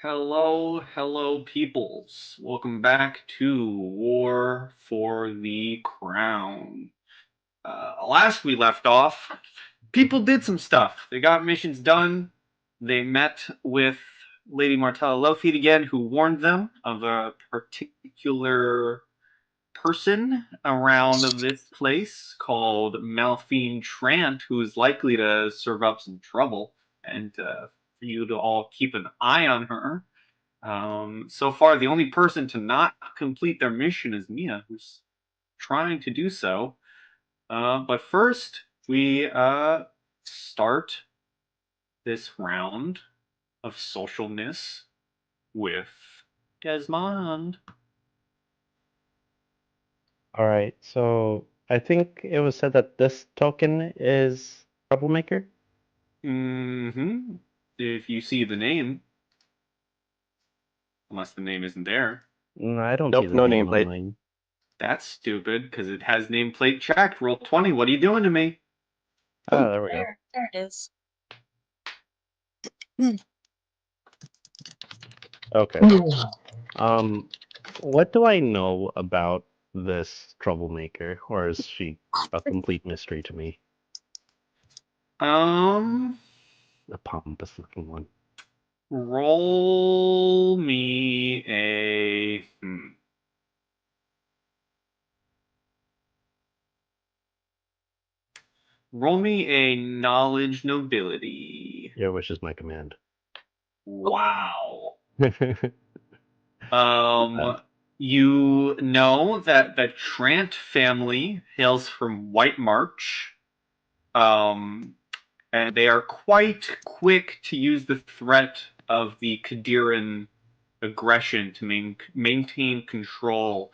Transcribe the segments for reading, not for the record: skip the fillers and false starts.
Hello, peoples. Welcome back to War for the Crown. Last we left off, people did some stuff. They got missions done. They met with Lady Martella Lowfeet again, who warned them of a particular person around this place called Malphine Trant, who is likely to serve up some trouble, and for you to all keep an eye on her. So far, the only person to not complete their mission is Mia, who's trying to do so. But first, we start this round of socialness with Desmond. All right, so I think it was said that this token is Troublemaker. Mm-hmm. If you see the name, unless the name isn't there, No, I don't see Nope, the no name on nameplate. mine. that's stupid because it has nameplate checked. Roll 20. What are you doing to me? Ah, there we go. There it is. Hmm. Okay. What do I know about this Troublemaker, or is she a complete mystery to me? Um, A pompous looking one. Roll me a. Roll me a knowledge nobility. Your wish is my command. Wow. Uh, You know that the Trant family hails from White March. Um, and they are quite quick to use the threat of the Kadiran aggression to maintain control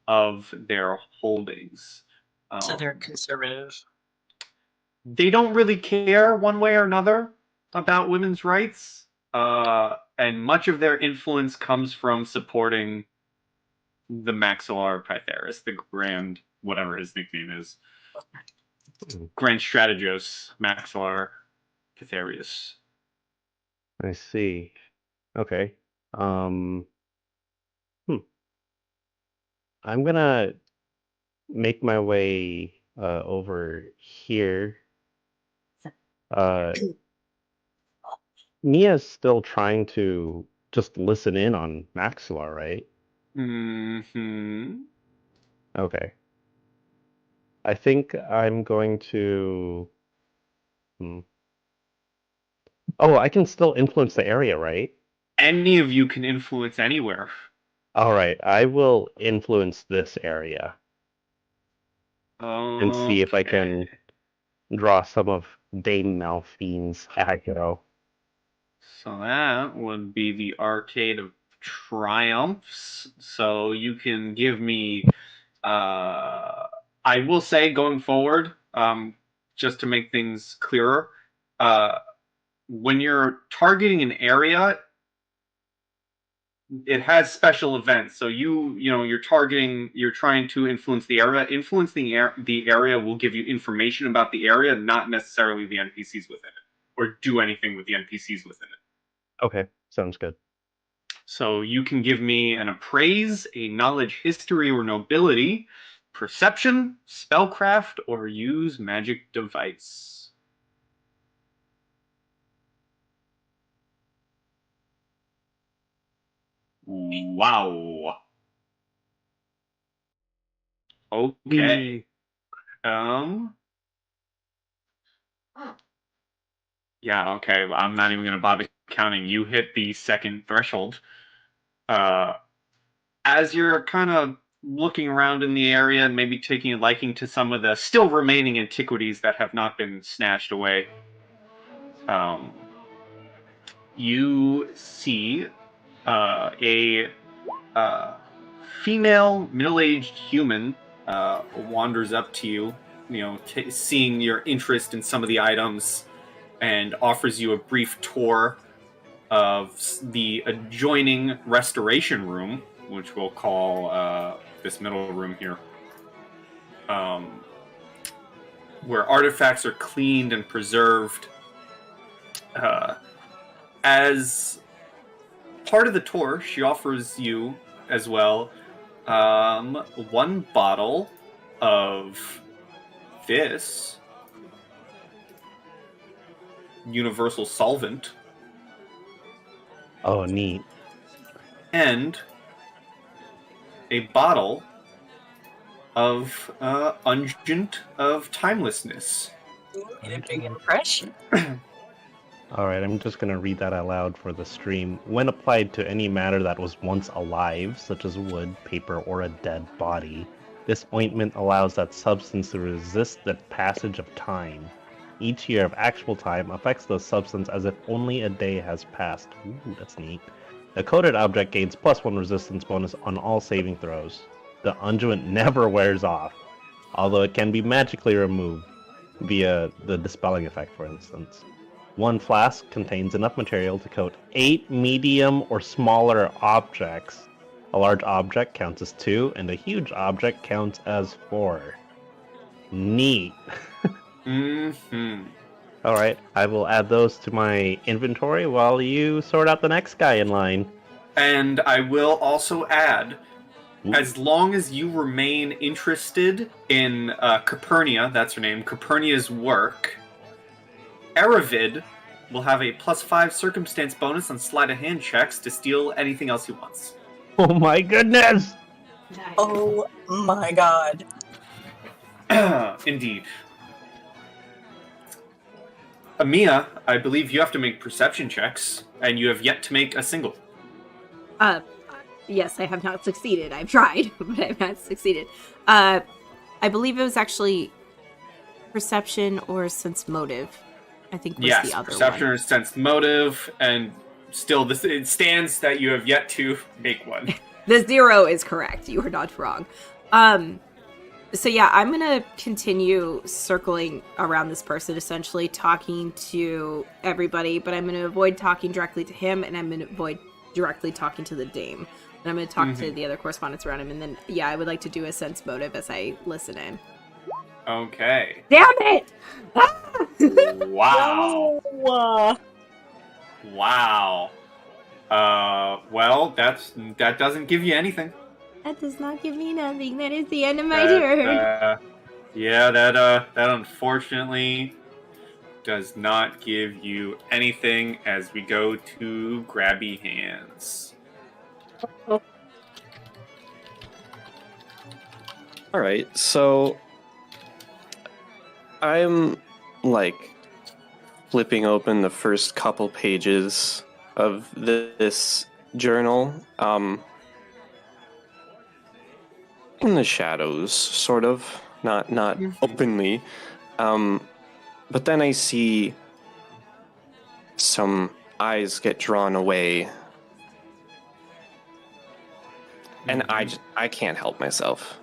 of their holdings. So they're Um, conservative. they don't really care one way or another about women's rights, and much of their influence comes from supporting the Maxillar Pytharis, the Grand, whatever his nickname is, Grand Strategos Maxillar Pytharius. I see. Okay. Um, hmm. I'm gonna make my way over here. Uh, Mia's still trying to just listen in on Maxwell, right? Hmm. Okay. I think I'm going to. Hmm. Oh, I can still influence the area, right? Any of you can influence anywhere. All right. I will influence this area and see if I Okay. can draw some of Dame Malphine's aggro. So that would be the Arcade of Triumphs. So you can give me. I will say going forward, just to make things clearer, uh, when you're targeting an area, it has special events. So you're targeting, you're trying to influence the area. Influencing the area will give you information about the area, not necessarily the NPCs within it, or do anything with the NPCs within it. Okay, sounds good. So you can give me an appraise, a knowledge, history, or nobility, perception, spellcraft, or use magic device. Wow. Okay. Um. Yeah. Okay. I'm not even gonna bother counting. You hit the second threshold. Uh, as you're kind of looking around in the area and maybe taking a liking to some of the still remaining antiquities that have not been snatched away, um, you see a female middle-aged human wanders up to you, seeing your interest in some of the items, and offers you a brief tour of the adjoining restoration room, which we'll call this middle room here, um, where artifacts are cleaned and preserved. As part of the tour, she offers you as well 1 bottle of this universal solvent. Oh, neat. And a bottle of Unguent of Timelessness. Made a big impression. Alright, I'm just gonna read that out loud for the stream. When applied to any matter that was once alive, such as wood, paper, or a dead body, this ointment allows that substance to resist the passage of time. Each year of actual time affects the substance as if only a day has passed. Ooh, that's neat. The coated object gains +1 resistance bonus on all saving throws. The unguent never wears off, although it can be magically removed via the dispelling effect, for instance. 1 flask contains enough material to coat 8 medium or smaller objects. A large object counts as 2, and a huge object counts as 4. Neat. Mm-hmm. Alright, I will add those to my inventory while you sort out the next guy in line. And I will also add, Ooh. as long as you remain interested in Capernia, that's her name, Capernia's work, Aravid will have a +5 circumstance bonus on sleight of hand checks to steal anything else he wants. Oh my goodness! Oh my god. Indeed. Amia, I believe you have to make perception checks, and you have yet to make a single. Yes, I have not succeeded. I've tried, but I've not succeeded. I believe it was actually perception or sense motive. I think was Yes, the other perception one. or sense motive, and still, it stands that you have yet to make one. The 0 is correct. You are not wrong. So yeah, I'm gonna continue circling around this person, essentially talking to everybody, but I'm gonna avoid talking directly to him, and I'm gonna avoid directly talking to the dame. And I'm gonna talk to the other correspondents around him, and then yeah, I would like to do a sense motive as I listen in. Okay. Damn it! Wow. No. Wow. Well, that doesn't give you anything. That does not give me nothing. That is the end of my turn. Yeah, that unfortunately does not give you anything as we go to grabby hands. Alright, so I'm like flipping open the first couple pages of this journal, in the shadows, sort of, not openly, but then I see some eyes get drawn away, and I can't help myself.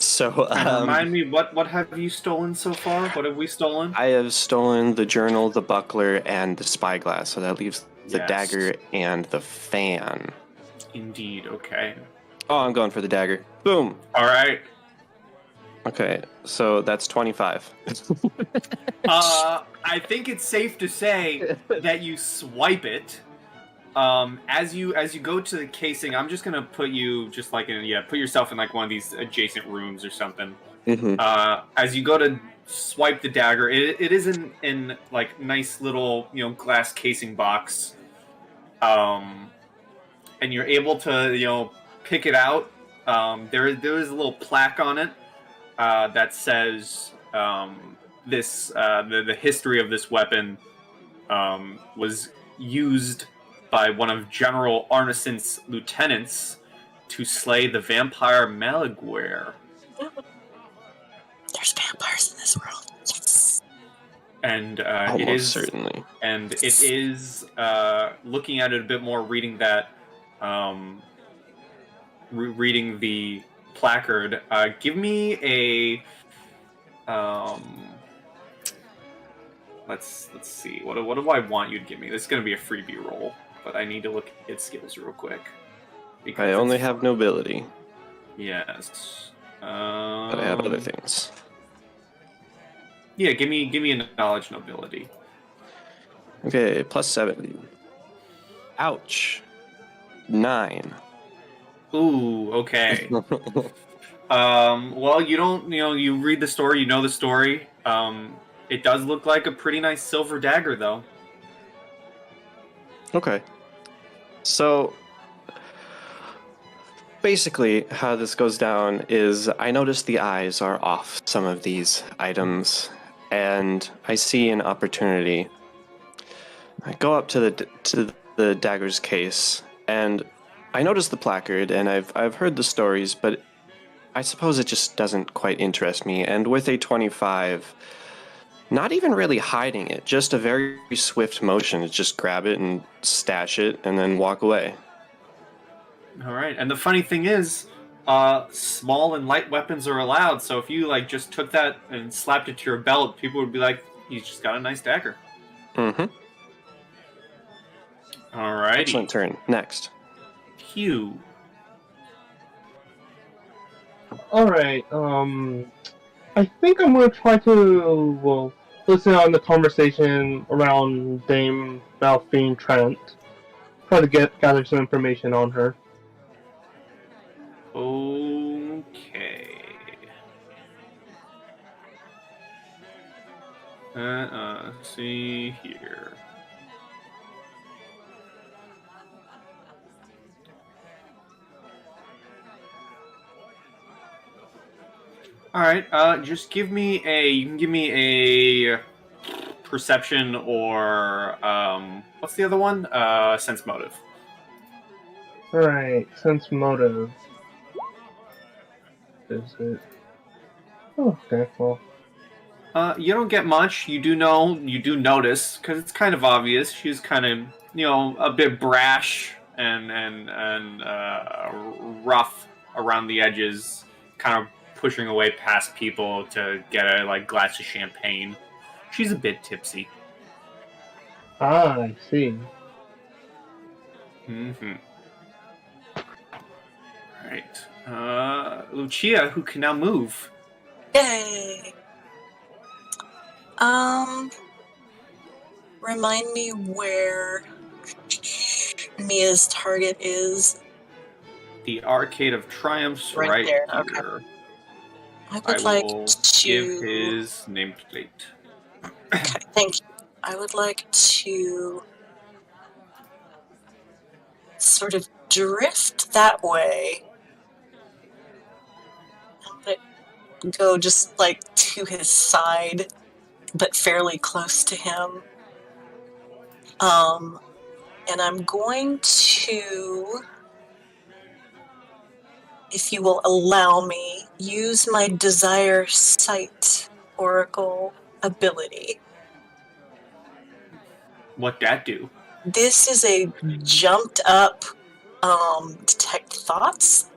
So, remind me, what have you stolen so far? What have we stolen? I have stolen the journal, the buckler, and the spyglass, so that leaves the dagger and the fan. Indeed, okay. Oh, I'm going for the dagger. Boom! Alright. Okay, so that's 25. I think it's safe to say that you swipe it. As you go to the casing, I'm just gonna put you just like put yourself in like one of these adjacent rooms or something. Mm-hmm. As you go to swipe the dagger, it is in like nice little glass casing box, and you're able to pick it out. There is a little plaque on it that says the history of this weapon was used by one of General Arneson's lieutenants to slay the vampire Maliguer. There's vampires in this world. Yes. And Almost it is certainly. And it is looking at it a bit more, reading that, reading the placard. Give me a let's see. What do I want you to give me? This is going to be a freebie roll, but I need to look at skills real quick. I only have nobility. Yes. But I have other things. Yeah, give me a knowledge nobility. Okay, plus 70. Ouch. 9. Ooh, okay. Well, you read the story, you know the story. It does look like a pretty nice silver dagger, though. Okay. So, basically, how this goes down is I notice the eyes are off some of these items, and I see an opportunity. I go up to the dagger's case, and I notice the placard, and I've heard the stories, but I suppose it just doesn't quite interest me. And with a 25, not even really hiding it, just a very swift motion to just grab it and stash it, and then walk away. All right, and the funny thing is, small and light weapons are allowed. So if you like just took that and slapped it to your belt, people would be like, "He's just got a nice dagger." Mm-hmm. All right. Excellent turn. Next. Hugh. Alright, I think I'm gonna try to, listen on the conversation around Dame Malphine Trent. Try to gather some information on her. Okay. Let's see here. All right. Just give me a perception or what's the other one? Sense motive. Alright, sense motive. Is it? Oh, okay, well. You don't get much. You do notice because it's kind of obvious. She's kind of a bit brash and rough around the edges, kind of pushing away past people to get a glass of champagne. She's a bit tipsy. Ah, I see. Mm-hmm. Right. Lucia, who can now move. Yay! Remind me where Mia's target is. The Arcade of Triumphs Right there, here. okay. I I would like will to give his nameplate. Okay, thank you. I would like to sort of drift that way. I'm gonna go just like to his side, but fairly close to him. And I'm going to, if you will allow me, use my Desire Sight Oracle ability. What that do? This is a jumped up detect thoughts.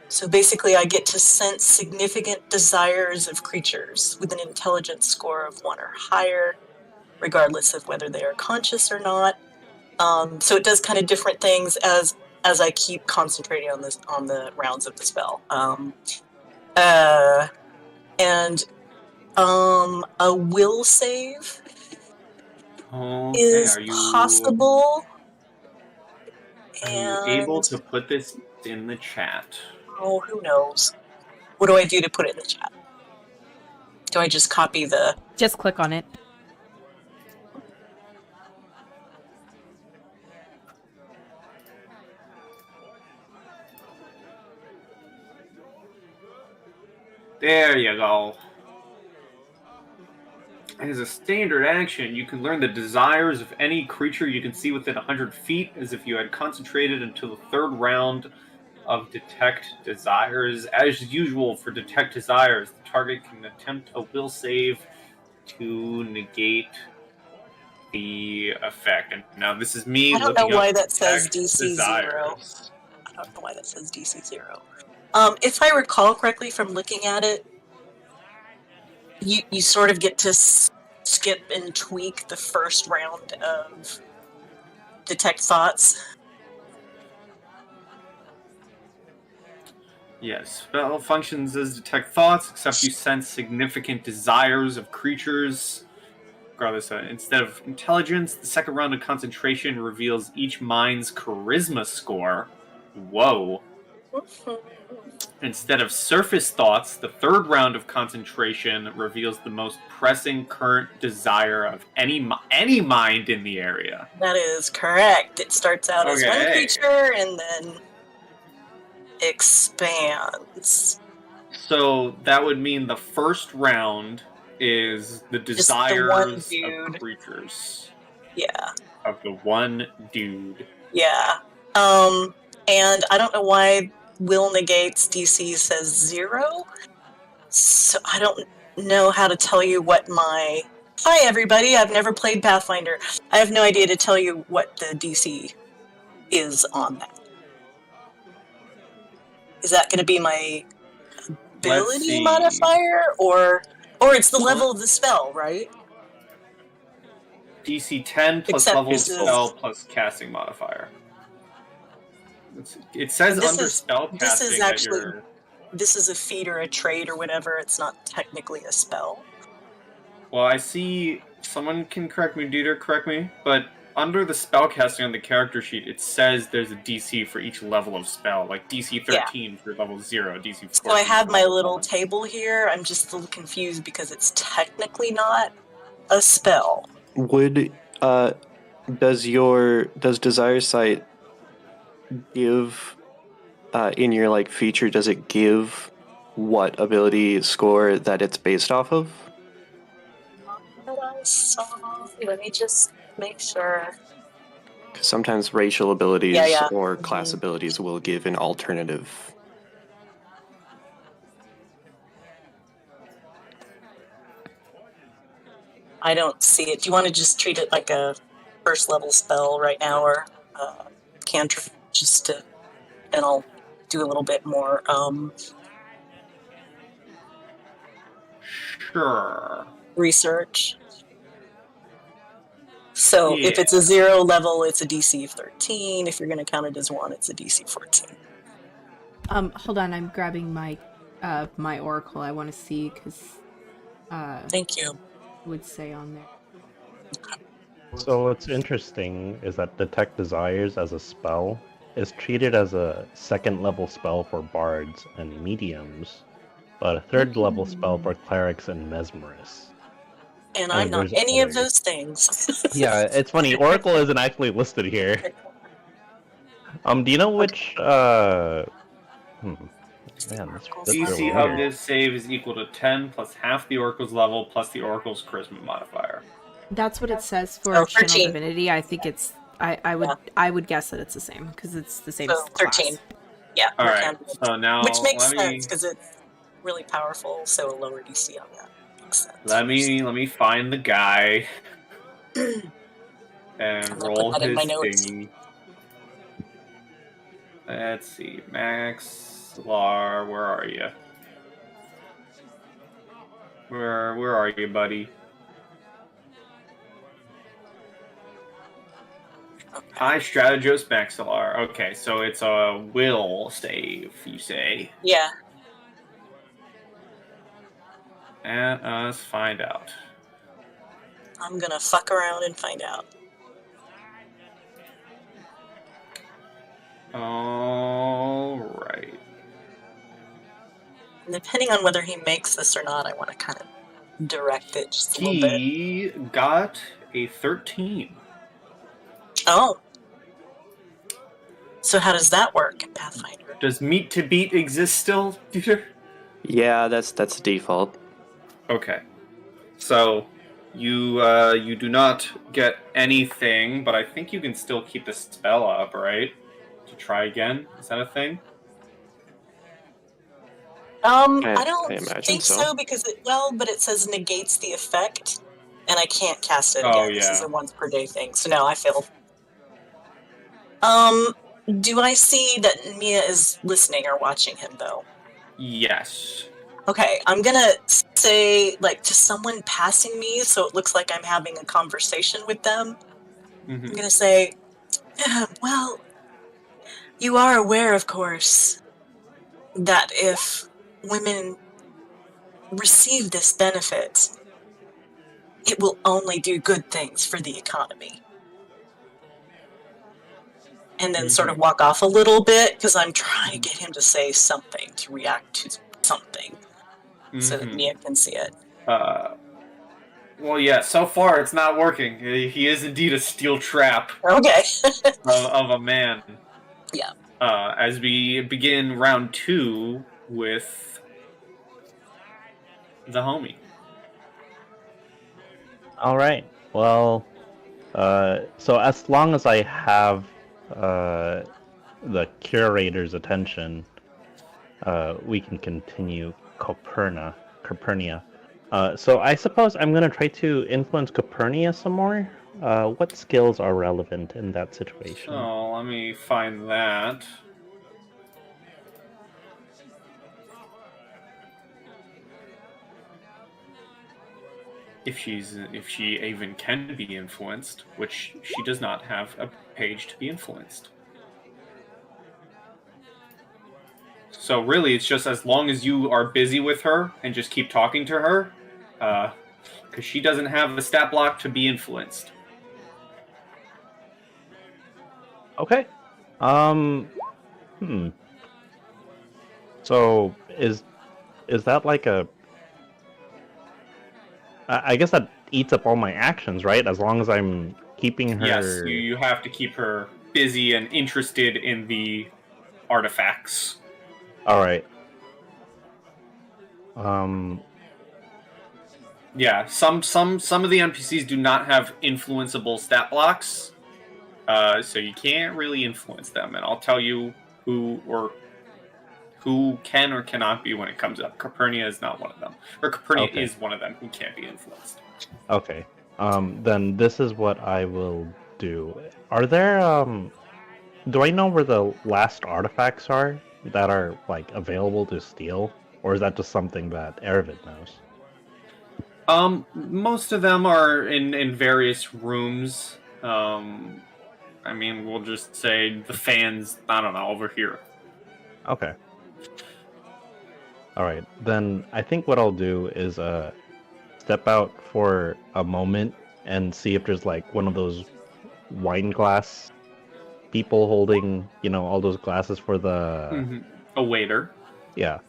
So basically I get to sense significant desires of creatures with an intelligence score of 1 or higher, regardless of whether they are conscious or not. So it does kind of different things as I keep concentrating on the rounds of the spell. And a will save Okay, is possible. Are you able to put this in the chat? Oh, who knows? What do I do to put it in the chat? Do I just copy the... Just click on it. There you go. As a standard action, you can learn the desires of any creature you can see within 100 feet, as if you had concentrated until the third round of Detect Desires. As usual for Detect Desires, the target can attempt a will save to negate the effect. And now this is me. I don't know looking why up that says Detect DC Desires. 0. I don't know why that says DC 0. If I recall correctly from looking at it, you sort of get to skip and tweak the first round of Detect Thoughts. Yes, spell functions as detect thoughts, except you sense significant desires of creatures. regardless, instead of intelligence, the second round of concentration reveals each mind's charisma score. Whoa. Instead of surface thoughts, the third round of concentration reveals the most pressing current desire of any mind in the area. That is correct. It starts out as one Okay. creature and then expands. So that would mean the first round is the Just the one desires dude. of creatures. Yeah. Of the one dude. Yeah. And I don't know why Will Negates DC says 0. So I don't know how to tell you what my... Hi, everybody. I've never played Pathfinder. I have no idea to tell you what the DC is on that. Is that going to be my ability modifier? Or it's the level of the spell, right? DC 10 plus Except level of this is- spell plus casting modifier. It says This under is- spell this casting is that actually- you're... This is a feat or a trait or whatever. It's not technically a spell. Well, I see... Someone can correct me, Dieter, correct me, but under the spell casting on the character sheet, it says there's a DC for each level of spell, like DC 13 for level 0, DC 14 So I have for my level little 1. table here. I'm just a little confused because it's technically not a spell. Would does Desire Sight give in your like feature? Does it give what ability score that it's based off of? That I saw. Let me just make sure. Because sometimes racial abilities Yeah. or class abilities will give an alternative. I don't see it. Do you want to just treat it like a first level spell right now, or cantrip? Just to, and I'll do a little bit more. Sure. Research. So if it's a 0 level, it's a DC of 13. If you're going to count it as 1, it's a DC 14. Hold on, I'm grabbing my my oracle. I want to see because Thank you. it would say on there. So what's interesting is that Detect Desires as a spell is treated as a second level spell for bards and mediums, but a third level spell for clerics and mesmerists. And I'm not there's any of others. those things. Yeah, it's funny. Oracle isn't actually listed here. Do you know which? Man, that's DC really of weird. this save is equal to 10 plus half the Oracle's level plus the Oracle's charisma modifier. That's what it says for Oh, Channel 13. Divinity. I think it's. I would guess that it's the same because it's the same. So 13. class. Yeah. All we right, can. so now Which makes let sense me because it's really powerful, so a lower DC on that makes sense. let me find the guy and I'm gonna roll put that in his my notes. thingy. Let's see, Max Lar, where are you? Where are you, buddy? Hi, Strategos Maxilar. Okay, so it's a will save, you say. Yeah. And us find out. I'm gonna fuck around and find out. Alright. And depending on whether he makes this or not, I want to kind of direct it just a little bit. He got a 13. Oh. So how does that work in Pathfinder? Does meet to beat exist still, Peter? Yeah, that's the default. Okay. So you do not get anything, but I think you can still keep the spell up, right? To try again? Is that a thing? I don't imagine think so. so because but it says negates the effect, and I can't cast it again. Oh, This is yeah. a once per day thing, so no, I failed. Do I see that Mia is listening or watching him though? Yes. Okay, I'm gonna say like to someone passing me, so it looks like I'm having a conversation with them. Mm-hmm. I'm gonna say, well, you are aware, of course, that if women receive this benefit, it will only do good things for the economy. And then sort of walk off a little bit, because I'm trying to get him to say something, to react to something, so that Mia can see it. Well, yeah, so far it's not working. He is indeed a steel trap Okay. of a man. Yeah. As we begin round 2 with the homie. All right. Well, so as long as I have the curator's attention, we can continue Copernia. So I suppose I'm going to try to influence Copernia some more. What skills are relevant in that situation? Oh, let me find that. If she even can be influenced, which she does not have a page to be influenced. So really, it's just as long as you are busy with her and just keep talking to her, because she doesn't have a stat block to be influenced. Okay. So is that like a? I guess that eats up all my actions, right? As long as I'm keeping her. Yes, you have to keep her busy and interested in the artifacts. All right. Yeah, some of the NPCs do not have influenceable stat blocks, so you can't really influence them. And I'll tell you who can or cannot be when it comes up. Copernia is not one of them, or Copernia is one of them who can't be influenced. Okay. Then this is what I will do. Are there do I know where the last artifacts are that are like available to steal, or is that just something that Aravid knows? Most of them are in various rooms. I mean, we'll just say the fans, I don't know, over here. Okay. All right. Then I think what I'll do is step out for a moment and see if there's like one of those wine glass people holding, all those glasses for the a waiter. Yeah.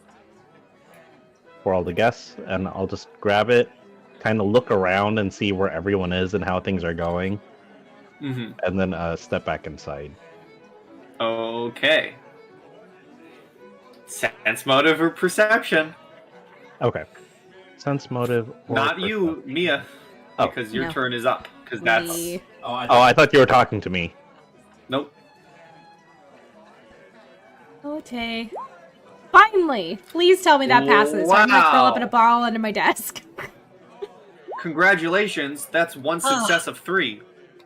For all the guests, and I'll just grab it, kind of look around and see where everyone is and how things are going, and then step back inside. Okay. Sense motive or perception? Okay. Sense motive. Or not you, Mia, because your turn is up. Because that's. I thought you were talking to me. Nope. Okay. Finally! Please tell me that passes. So I'm gonna curl up in a ball under my desk. Congratulations, that's one success of 3.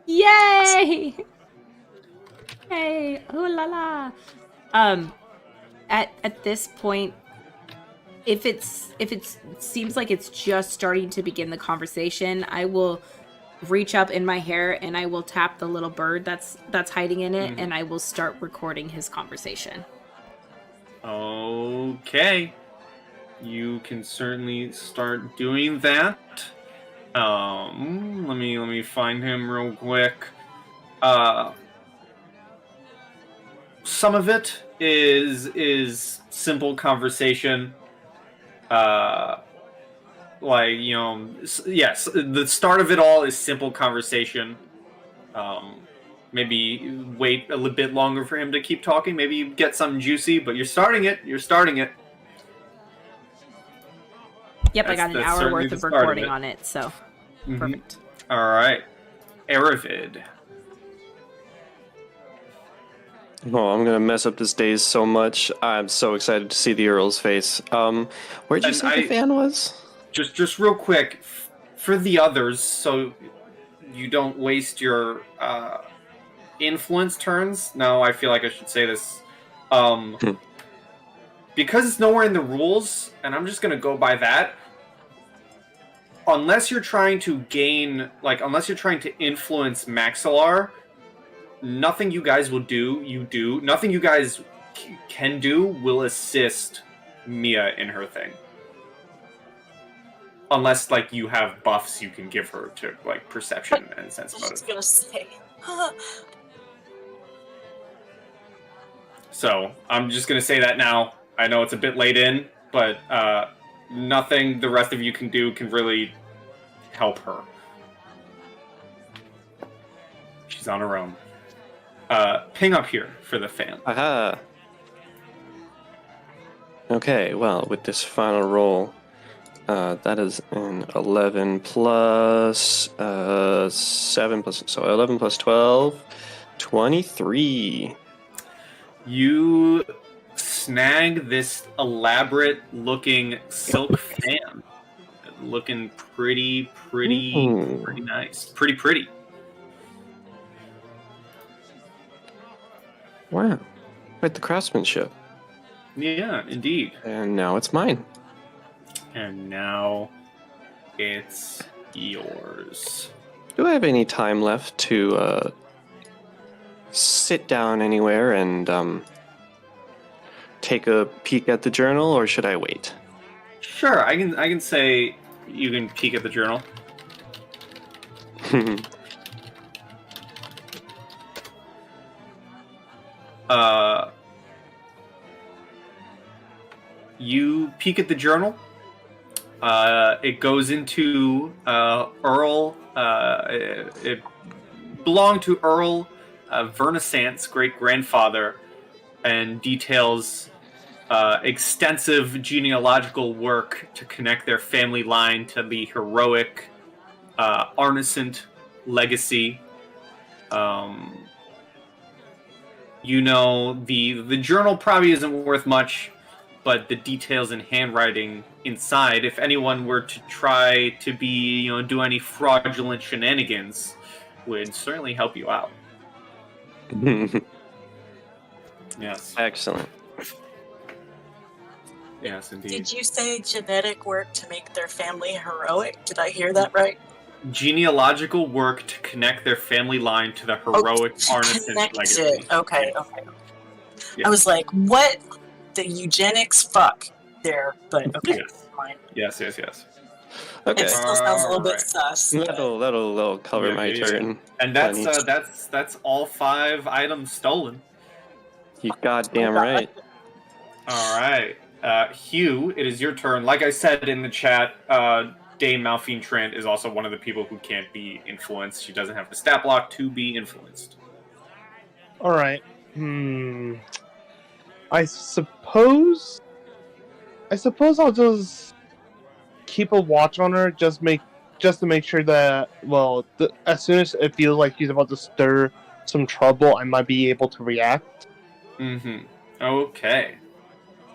Yay! Hey, ooh la la. At this point, if it seems like it's just starting to begin the conversation, I will reach up in my hair and I will tap the little bird that's hiding in it, and I will start recording his conversation. Okay. You can certainly start doing that. Let me find him real quick. Some of it is simple conversation. Yes, the start of it all is simple conversation. Maybe wait a little bit longer for him to keep talking. Maybe you get something juicy, but you're starting it. Yep, I got an hour worth of recording on it, so perfect. All right, Aravid. Oh, I'm gonna mess up this day so much. I'm so excited to see the Earl's face. Where'd you say the fan was? Just real quick, for the others, so you don't waste your influence turns. No, I feel like I should say this. Because it's nowhere in the rules, and I'm just gonna go by that. Unless you're trying to influence Maxilar, nothing you guys will do. Nothing you guys can do will assist Mia in her thing. unless like you have buffs you can give her to like perception and sense I was just motive. gonna say. So I'm just gonna say that now. I know it's a bit late in, but nothing the rest of you can do can really help her. She's on her own. Ping up here for the fan. Aha. Okay, well, with this final roll, that is an 11 plus 7 plus, so 11 plus 12, 23. You snag this elaborate looking silk fan. Looking pretty Ooh. nice. Pretty. Wow, quite the craftsmanship. Yeah, indeed. And now it's mine. And now it's yours. Do I have any time left to sit down anywhere and take a peek at the journal, or should I wait? Sure, I can say you can peek at the journal. You peek at the journal. It goes into Earl. It belonged to Earl Vernissant's great-grandfather, and details extensive genealogical work to connect their family line to the heroic Arnescent legacy. You know, the journal probably isn't worth much, but the details and handwriting inside, if anyone were to try to do any fraudulent shenanigans, would certainly help you out. Yes. Excellent. Yes, indeed. Did you say genetic work to make their family heroic? Did I hear that right? Genealogical work to connect their family line to the heroic Arnescent Connect legacy. it. Okay. Yeah. I was like, what? The eugenics fuck there, but okay, Yes. fine. Yes. Okay, It still sounds a little bit Alright. sus. but- that'll cover my Yeah. turn. And that's all 5 items stolen. You goddamn right. All right, Hugh, it is your turn. Like I said in the chat, Dame Malphine Trent is also one of the people who can't be influenced. She doesn't have the stat block to be influenced. Alright. I suppose I'll just keep a watch on her, just to make sure that, well, as soon as it feels like she's about to stir some trouble, I might be able to react. Okay.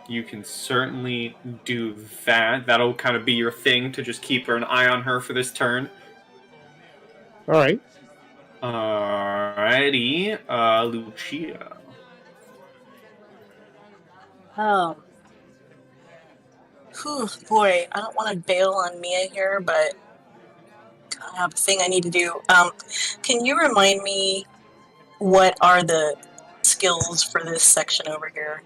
You can certainly do that. That'll kind of be your thing, to just keep an eye on her for this turn. Alright. Alrighty, Lucia. Whew, boy, I don't want to bail on Mia here, but I have a thing I need to do. Can you remind me what are the skills for this section over here?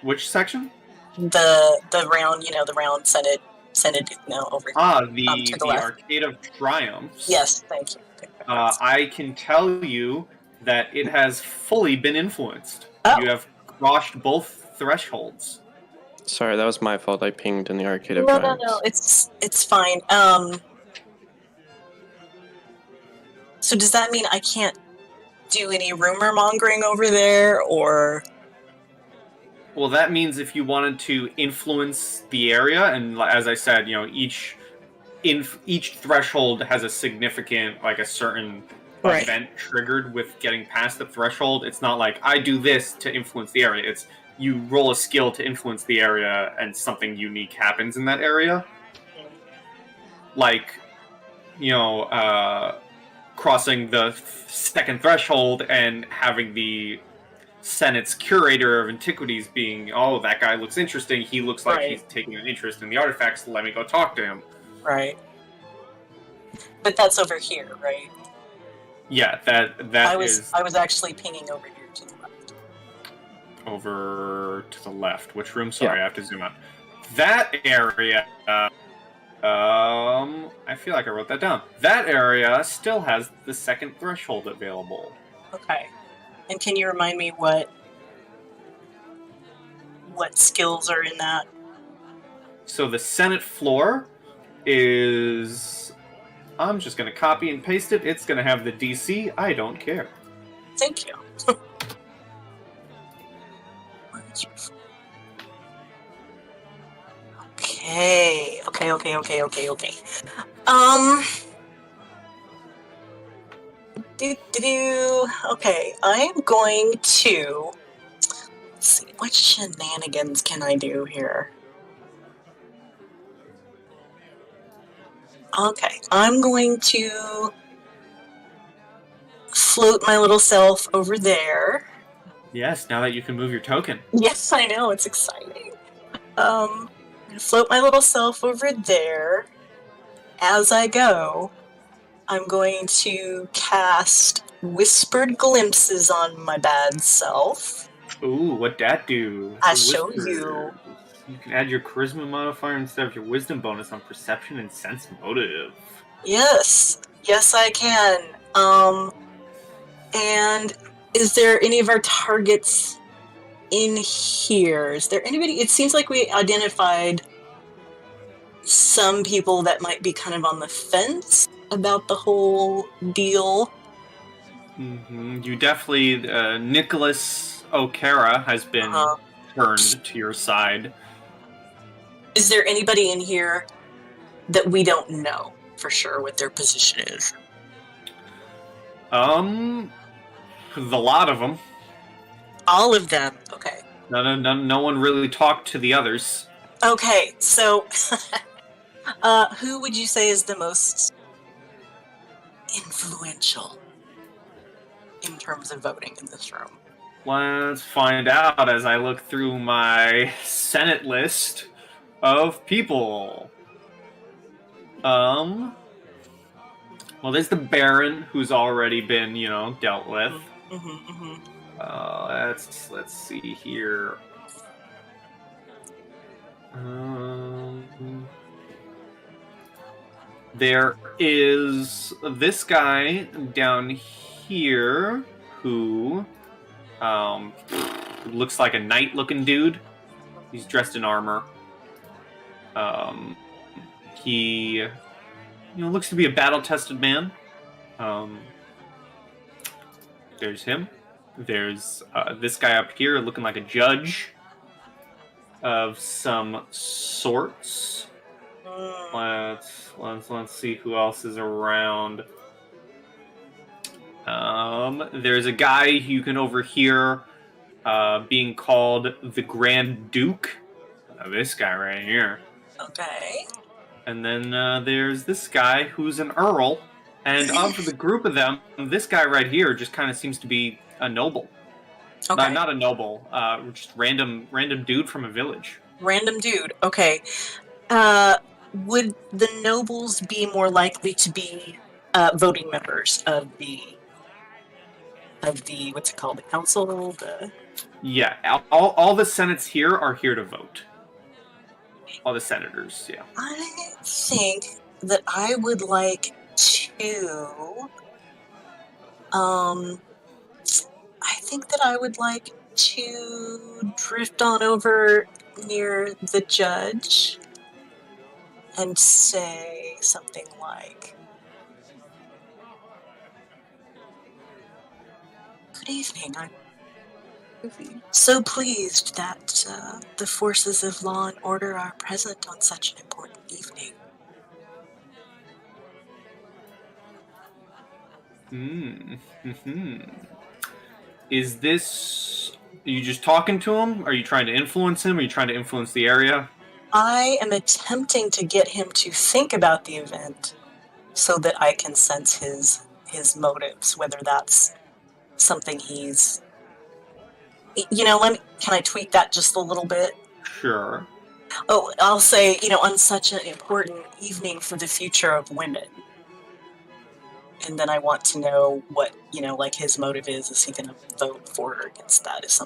Which section? The round, the round scented, over here. To the left. Arcade of Triumphs. Yes, thank you. I can tell you that it has fully been influenced. Oh. You have crossed both thresholds. Sorry, that was my fault. I pinged in the arcade of No, Triumphs. it's fine. So does that mean I can't do any rumor mongering over there, or? Well, that means if you wanted to influence the area, and as I said, each threshold has a significant, like a certain Right. event triggered with getting past the threshold. It's not like I do this to influence the area. It's you roll a skill to influence the area, and something unique happens in that area. Like, crossing the second threshold and having the Senate's curator of antiquities being, oh, that guy looks interesting. He looks like Right. he's taking an interest in the artifacts. Let me go talk to him. Right. But that's over here, right? Yeah, that I is was actually pinging over here to the left. over to the left. Which room? Sorry, Yeah. I have to zoom out. That area I feel like I wrote that down. That area still has the second threshold available. Okay. And can you remind me what skills are in that? So the Senate floor is... I'm just going to copy and paste it. It's going to have the DC. I don't care. Thank you. Okay. Okay, I am going to... Let's see, what shenanigans can I do here? Okay, I'm going to float my little self over there. Yes, now that you can move your token. Yes, I know, it's exciting. I'm gonna float my little self over there. As I go, I'm going to cast Whispered Glimpses on my bad self. Ooh, what'd that do? I show you. You can add your charisma modifier instead of your wisdom bonus on perception and sense motive. Yes, I can. And is there any of our targets in here? Is there anybody? It seems like we identified some people that might be kind of on the fence about the whole deal. Mm-hmm. You definitely, Nicholas O'Cara has been turned to your side. Is there anybody in here that we don't know for sure what their position is? The lot of them. All of them. Okay. No one really talked to the others. Okay, so who would you say is the most influential in terms of voting in this room? Let's find out as I look through my Senate list of people. Well, there's the Baron, who's already been, dealt with. Let's see here. There is this guy down here who looks like a knight-looking dude. He's dressed in armor. He looks to be a battle-tested man. There's him. There's this guy up here looking like a judge of some sorts. Let's see who else is around. There's a guy you can overhear being called the Grand Duke. This guy right here. Okay. And then there's this guy who's an earl. And of the group of them, this guy right here just kind of seems to be a noble. Okay. Not a noble, just random dude from a village. Random dude. Okay. Would the nobles be more likely to be voting members of the what's it called? The council? Yeah, all the senates here are here to vote. All the senators, yeah. I think that I would like to drift on over near the judge and say something like, "Good evening. I'm so pleased that the forces of law and order are present on such an important evening. Is this... Are you just talking to him? Are you trying to influence him? Are you trying to influence the area? I am attempting to get him to think about the event so that I can sense his motives, whether that's something he's... can I tweak that just a little bit? Sure. Oh, I'll say, on such an important evening for the future of women. And then I want to know what, his motive is. Is he going to vote for or against that? Is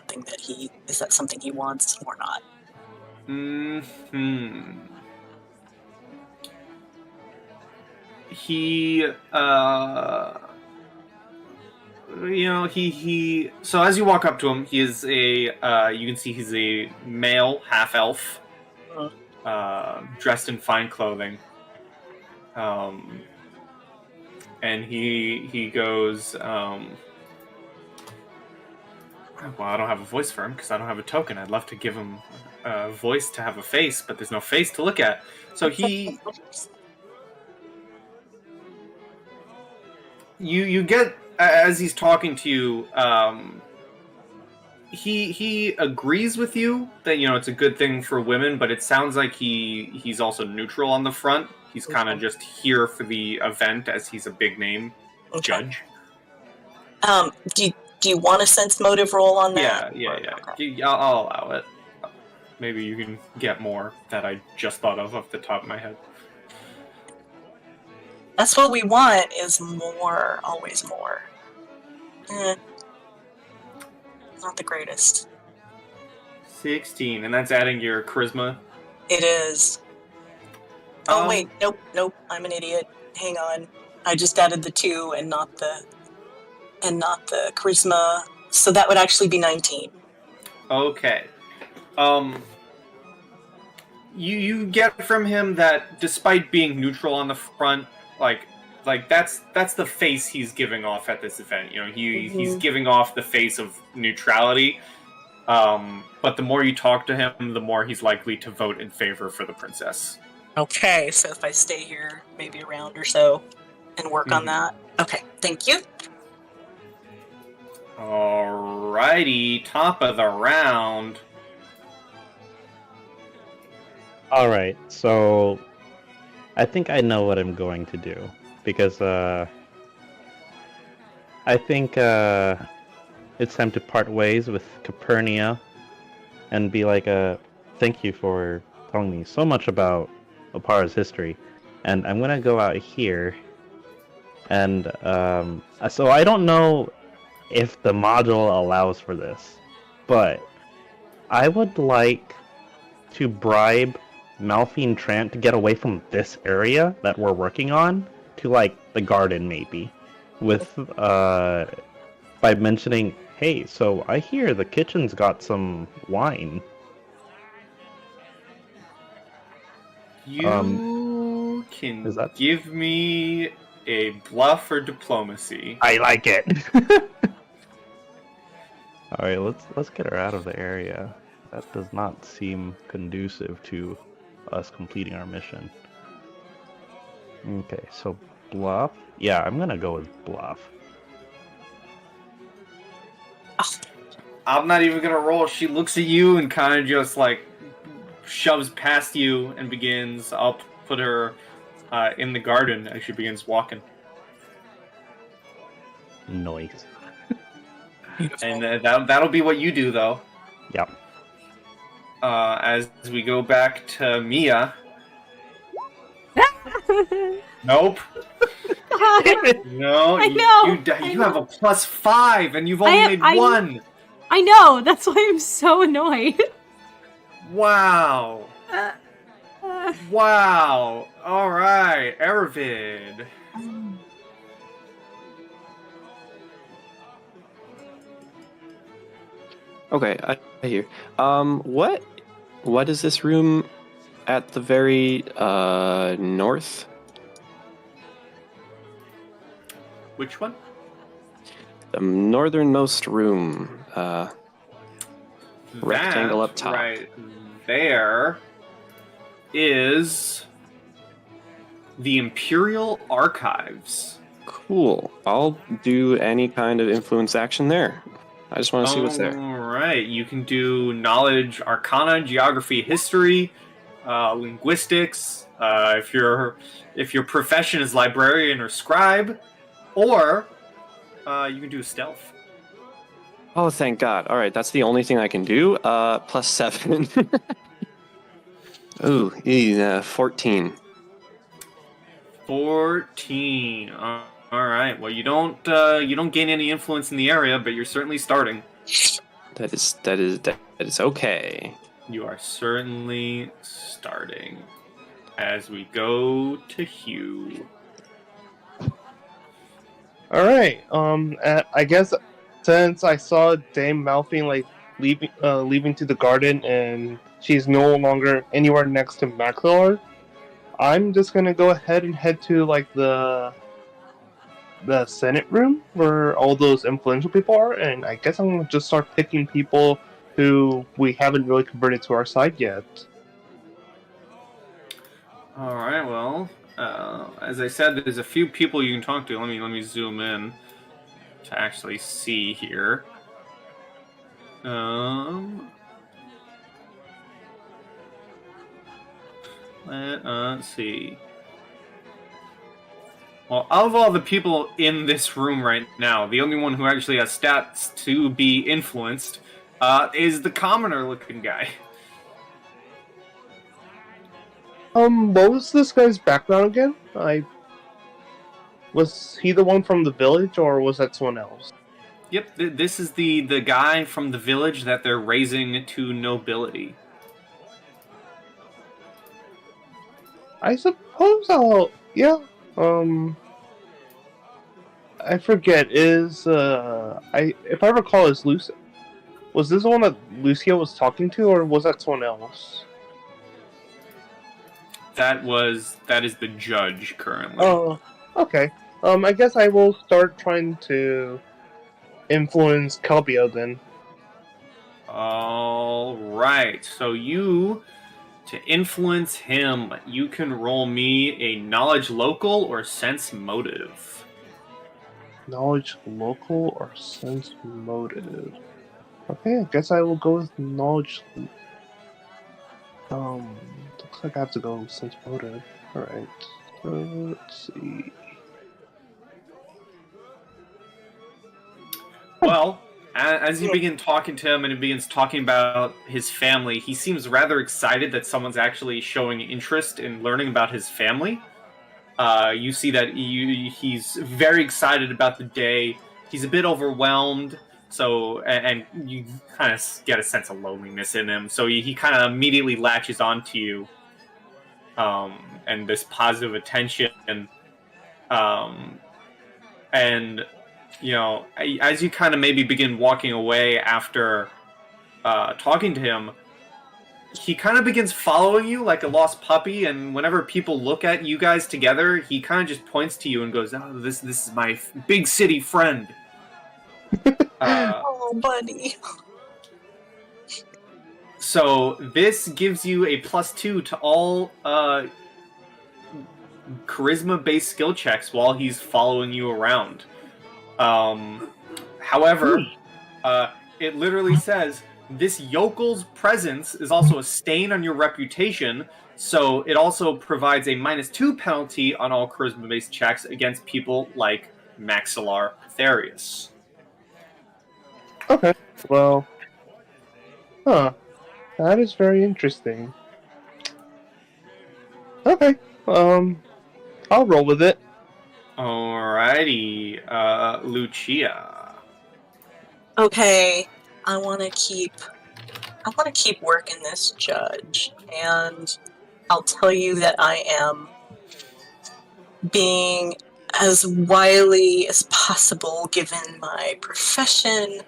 that something he wants or not? he so as you walk up to him, he is you can see he's a male half elf, dressed in fine clothing, and he goes, well, I don't have a voice for him because I don't have a token. I'd love to give him a voice to have a face, but there's no face to look at. So you get, as he's talking to you, he agrees with you that it's a good thing for women, but it sounds like he's also neutral on the front. He's kind of just here for the event, as he's a big name judge. Do you want a sense motive roll on that? Yeah. Okay. I'll allow it. Maybe you can get more that I just thought of off the top of my head. That's what we want, is more, always more. Not the greatest. 16, and that's adding your charisma. It is. Oh wait, nope, I'm an idiot. Hang on. I just added the 2 and not the charisma, so that would actually be 19. Okay. You get from him that despite being neutral on the front, like that's the face he's giving off at this event. He's giving off the face of neutrality. But the more you talk to him, the more he's likely to vote in favor for the princess. Okay, so if I stay here maybe a round or so and work on that. Okay, thank you. Alrighty, top of the round. Alright, so I think I know what I'm going to do. Because I think it's time to part ways with Capernia and be like, thank you for telling me so much about Opara's history. And I'm gonna go out here, and so I don't know if the module allows for this, but I would like to bribe Malphine Trant to get away from this area that we're working on to like the garden, maybe, with by mentioning, hey, so I hear the kitchen's got some wine. You can give me a bluff or diplomacy. I like it. All right, let's get her out of the area. That does not seem conducive to us completing our mission. Okay, so bluff. Yeah, I'm gonna go with bluff. I'm not even gonna roll. She looks at you and kind of just like shoves past you and begins. I'll put her in the garden as she begins walking. Noise. And that'll be what you do, though. Yep. As we go back to Mia. Nope. No. I know. You have a +5, and you've only made 1. I know. That's why I'm so annoyed. Wow. Wow. All right, Aravid. Okay, I hear. What is this room at the very north? Which one? The northernmost room. Rectangle up top. Right there is the Imperial Archives. Cool. I'll do any kind of influence action there. I just want to see what's there. All right. You can do knowledge, arcana, geography, history, linguistics. If your profession is librarian or scribe, or you can do stealth. Oh, thank God. All right, that's the only thing I can do. +7. Ooh, 14. 14. All right. Well, you don't gain any influence in the area, but you're certainly starting. That is okay. You are certainly starting. As we go to Hugh. All right. I guess since I saw Dame Malphine like leaving to the garden, and she's no longer anywhere next to Maxillar, I'm just gonna go ahead and head to like the Senate room where all those influential people are, and I guess I'm gonna just start picking people who we haven't really converted to our side yet. All right. Well, as I said, there's a few people you can talk to. Let me zoom in to actually see here. Let's see. Well, out of all the people in this room right now, the only one who actually has stats to be influenced is the commoner-looking guy. What was this guy's background again? Was he the one from the village, or was that someone else? Yep, this is the guy from the village that they're raising to nobility. I suppose yeah. I forget. If I recall, is Lucia? Was this the one that Lucia was talking to, or was that someone else? That is the judge currently. Oh, okay. I guess I will start trying to influence Calbio then. All right. So to influence him, you can roll me a knowledge local or sense motive. Knowledge local or sense motive? Okay, I guess I will go with knowledge. Looks like I have to go with sense motive. Alright. So let's see. Well, as you begin talking to him and he begins talking about his family, he seems rather excited that someone's actually showing interest in learning about his family. You see that he's very excited about the day. He's a bit overwhelmed, and you kind of get a sense of loneliness in him. So he kind of immediately latches onto you, and this positive attention, and you know, as you kind of maybe begin walking away after talking to him, he kind of begins following you like a lost puppy, and whenever people look at you guys together, he kind of just points to you and goes, "Oh, this is my big city friend." Oh, buddy. So this gives you a +2 to all charisma-based skill checks while he's following you around. However, it literally says, this yokel's presence is also a stain on your reputation, so it also provides a -2 penalty on all charisma-based checks against people like Maxillar Therius. Okay, well... That is very interesting. Okay, I'll roll with it. Alrighty, Lucia. Okay, I want to keep working this judge, and I'll tell you that I am being as wily as possible given my profession,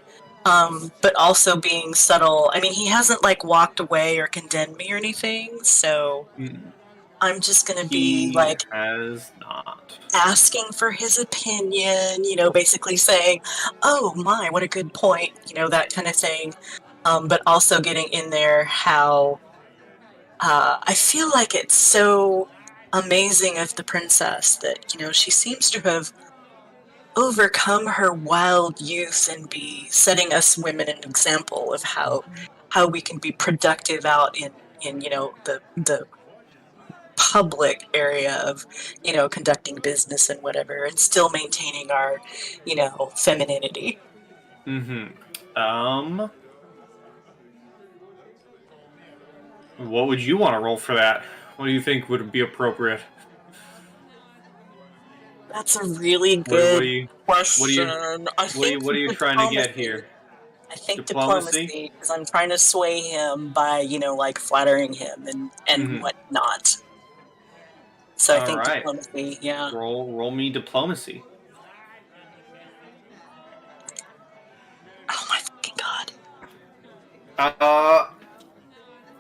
but also being subtle. I mean, he hasn't like walked away or condemned me or anything, so I'm just gonna be like has not asking for his opinion, you know, basically saying, "Oh my, what a good point," you know, that kind of thing. But also getting in there how I feel like it's so amazing of the princess that, you know, she seems to have overcome her wild youth and be setting us women an example of how we can be productive out in you know the public area of, you know, conducting business and whatever, and still maintaining our, you know, femininity. What would you want to roll for that? What do you think would be appropriate? That's a really good question. What are you trying to get here? I think diplomacy, because I'm trying to sway him by, you know, like flattering him and whatnot. So I think diplomacy, yeah. Roll me diplomacy.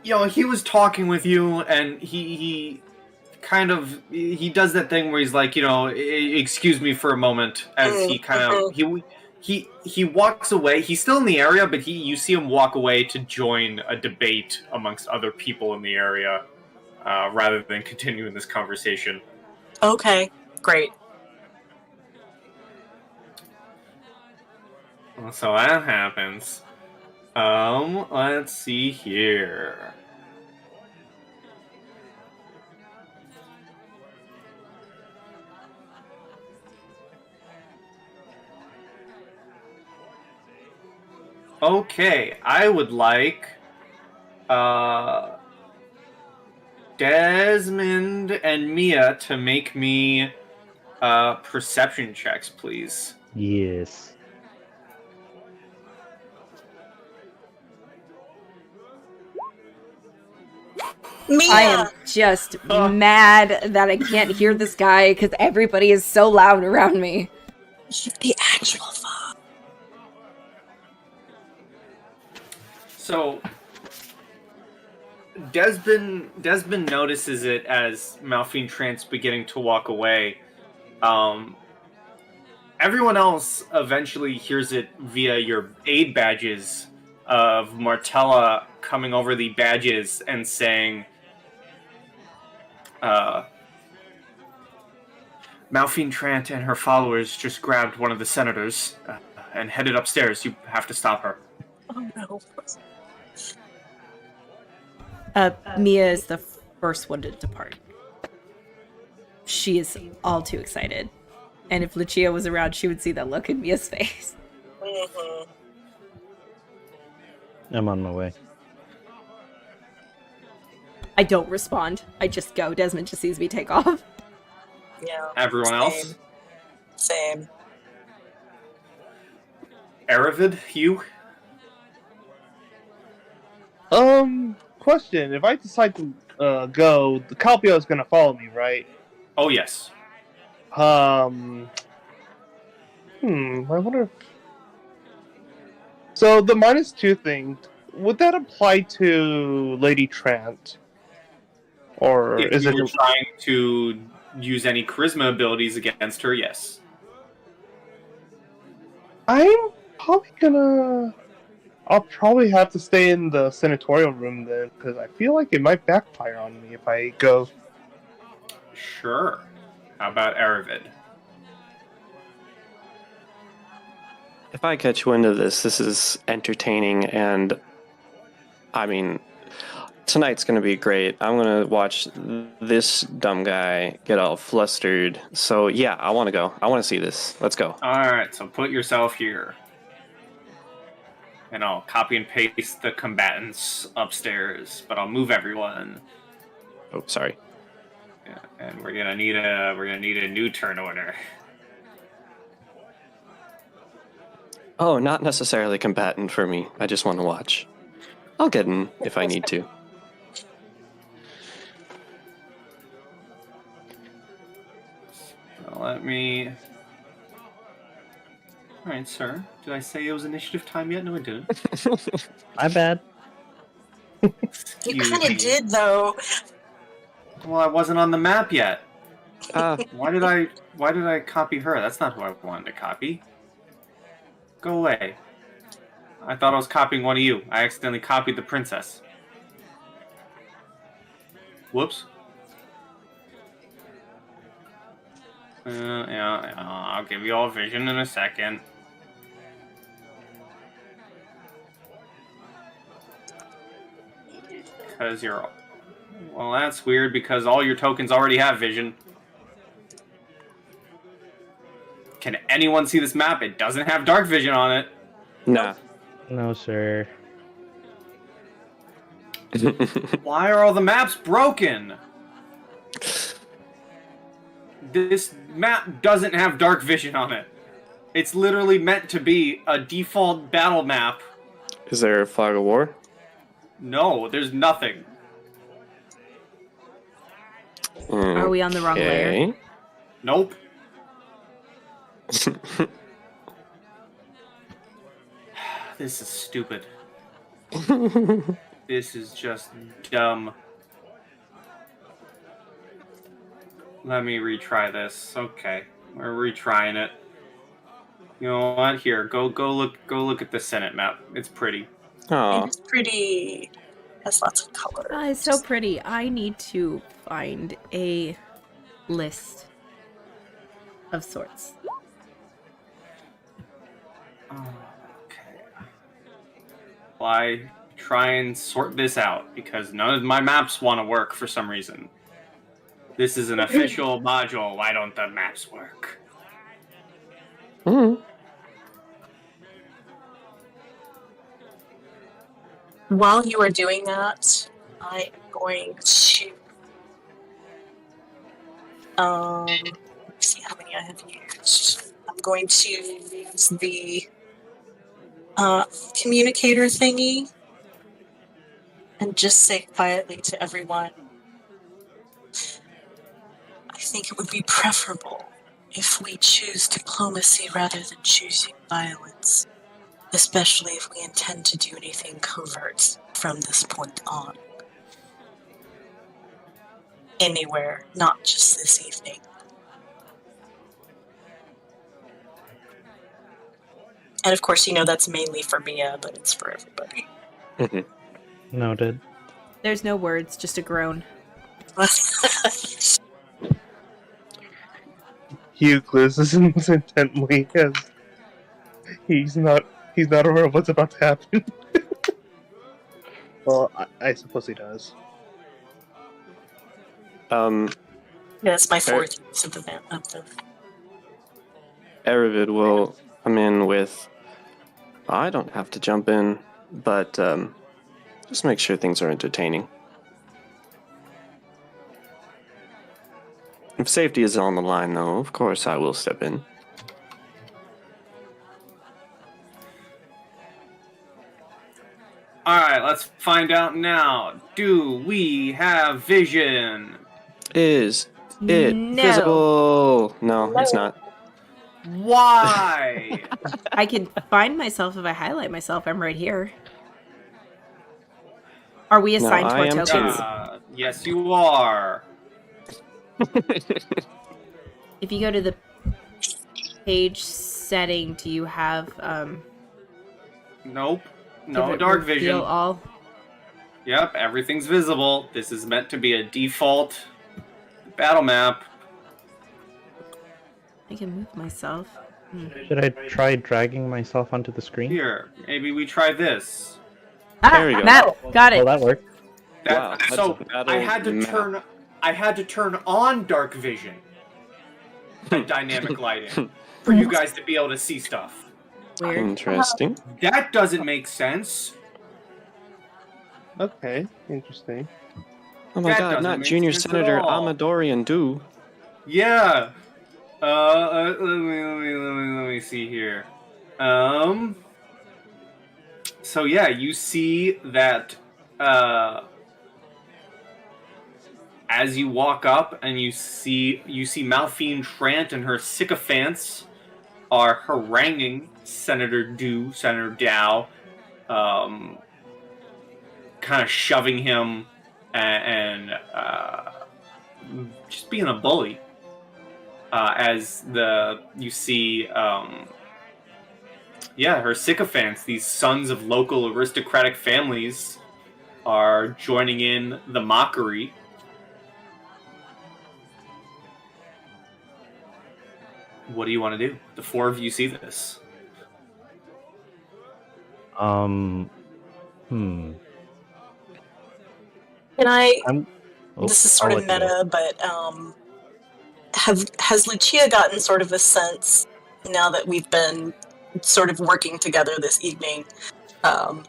He was talking with you, and he kind of he does that thing where he's like, excuse me for a moment, as he kind of he walks away. He's still in the area, but you see him walk away to join a debate amongst other people in the area, rather than continuing this conversation. Okay, great. So that happens. Let's see here. Okay, I would like Desmond and Mia to make me perception checks, please. Yes. Mia! I am just mad that I can't hear this guy because everybody is so loud around me. The actual phone. So Desmond notices it as Malphine Trant's beginning to walk away. Everyone else eventually hears it via your aid badges of Martella coming over the badges and saying, Malphine Trant and her followers just grabbed one of the senators and headed upstairs. You have to stop her. Oh no. Mia is the first one to depart. She is all too excited. And if Lucia was around, she would see that look in Mia's face. Mm-hmm. I'm on my way. I don't respond. I just go. Desmond just sees me take off. Yeah. Everyone else? Same. Aravid, you? Question. If I decide to go, the Calpio is gonna follow me, right? Oh, yes. I wonder if... So, the -2 thing, would that apply to Lady Trant? Or If is you it... were trying to use any charisma abilities against her, yes. I'm probably gonna... I'll probably have to stay in the senatorial room then, because I feel like it might backfire on me if I go. Sure. How about Aravid? If I catch wind of this, this is entertaining, and I mean, tonight's gonna be great. I'm gonna watch this dumb guy get all flustered. So yeah, I want to go. I want to see this. Let's go. Alright, so put yourself here. And I'll copy and paste the combatants upstairs, but I'll move everyone. Oh, sorry. Yeah, and we're gonna need a new turn order. Oh, not necessarily combatant for me. I just want to watch. I'll get in if I need to. So let me. Alright, sir. Did I say it was initiative time yet? No, I didn't. My bad. You Excuse kind me. of did, though. Well, I wasn't on the map yet. Ah, Why did I copy her? That's not who I wanted to copy. Go away. I thought I was copying one of you. I accidentally copied the princess. Whoops. Yeah, I'll give you all vision in a second. Because you're... Well, that's weird because all your tokens already have vision. Can anyone see this map? It doesn't have dark vision on it. nah. No, sir. Why are all the maps broken? This map doesn't have dark vision on it. It's literally meant to be a default battle map. Is there a flag of war? No, there's nothing. Are we on the wrong layer? Okay. Nope. This is stupid. This is just dumb. Let me retry this. Okay, we're retrying it. You know what? Here, go look at the Senate map. It's pretty. Aw. It's pretty. Has lots of color. It's so pretty. I need to find a list of sorts. Okay. Well, I try and sort this out because none of my maps want to work for some reason. This is an official module. Why don't the maps work? Mm. While you are doing that, I am going to let's see how many I have used. I'm going to use the communicator thingy and just say quietly to everyone, I think it would be preferable if we choose diplomacy rather than choosing violence, especially if we intend to do anything covert from this point on. Anywhere, not just this evening. And of course, that's mainly for Mia, but it's for everybody. Noted. There's no words, just a groan. Hugh listens intently as he's not aware of what's about to happen. Well, I suppose he does. That's my fourth use of the Aravid will come in with, I don't have to jump in, but just make sure things are entertaining. If safety is on the line, though, of course I will step in. Alright, let's find out now. Do we have vision? Is it No. visible? No, it's not. Why? I can find myself if I highlight myself. I'm right here. Are we assigned to I our am tokens? too. Yes, you are. If you go to the page setting, do you have Nope. give No it dark reveal vision. all? Yep, everything's visible. This is meant to be a default battle map. I can move myself. Should I try dragging myself onto the screen? Here, maybe we try this. There we go. Map, got it. Well, that worked. Wow, that's So a battle I had to map. turn on dark vision and dynamic lighting for you guys to be able to see stuff. Weird. Interesting. That doesn't make sense. Okay, interesting. Oh my That god, doesn't not make Junior sense at Senator all. Amadorian do. Yeah. Let me see here. So yeah, you see that as you walk up and you see Malphine Trant and her sycophants are haranguing Senator Dow, kind of shoving him and just being a bully. As you see, her sycophants, these sons of local aristocratic families, are joining in the mockery. What do you want to do? The four of you see this. Can I? This is sort of meta, but has Lucia gotten sort of a sense now that we've been sort of working together this evening of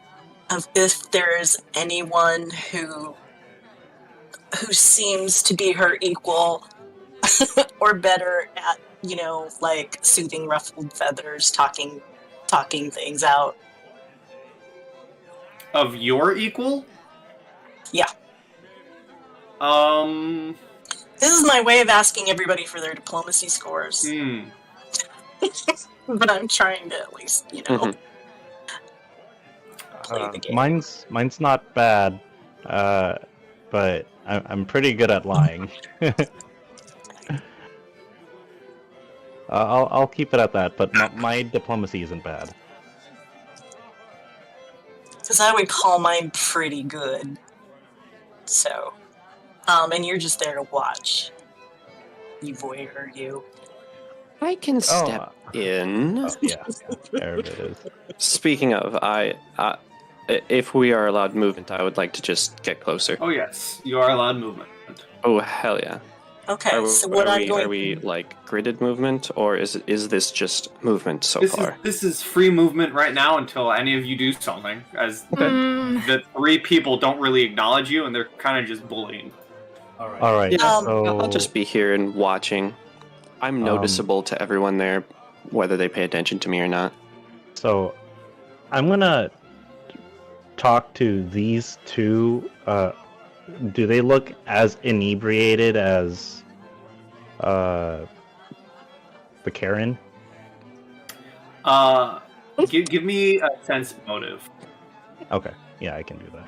if there's anyone who seems to be her equal or better at like soothing ruffled feathers, talking things out? Of your equal? Yeah. This is my way of asking everybody for their diplomacy scores. But I'm trying to at least, play the game. Mine's not bad, but I'm pretty good at lying. I'll keep it at that. But my diplomacy isn't bad. Because I would call mine pretty good. So, and you're just there to watch. You voyeur, you. I can step in. Oh, yeah, there it is. Speaking of, if we are allowed movement, I would like to just get closer. Oh yes, you are allowed movement. Oh hell yeah! Okay, so what I'm going are we like gridded movement, or is this just movement so far? This is free movement right now until any of you do something, as the 3 people don't really acknowledge you and they're kind of just bullying. All right. Yeah, So I'll just be here and watching. I'm noticeable to everyone there, whether they pay attention to me or not. So I'm gonna talk to these 2. Do they look as inebriated as the Karen? Give me a sense motive. Okay, yeah, I can do that.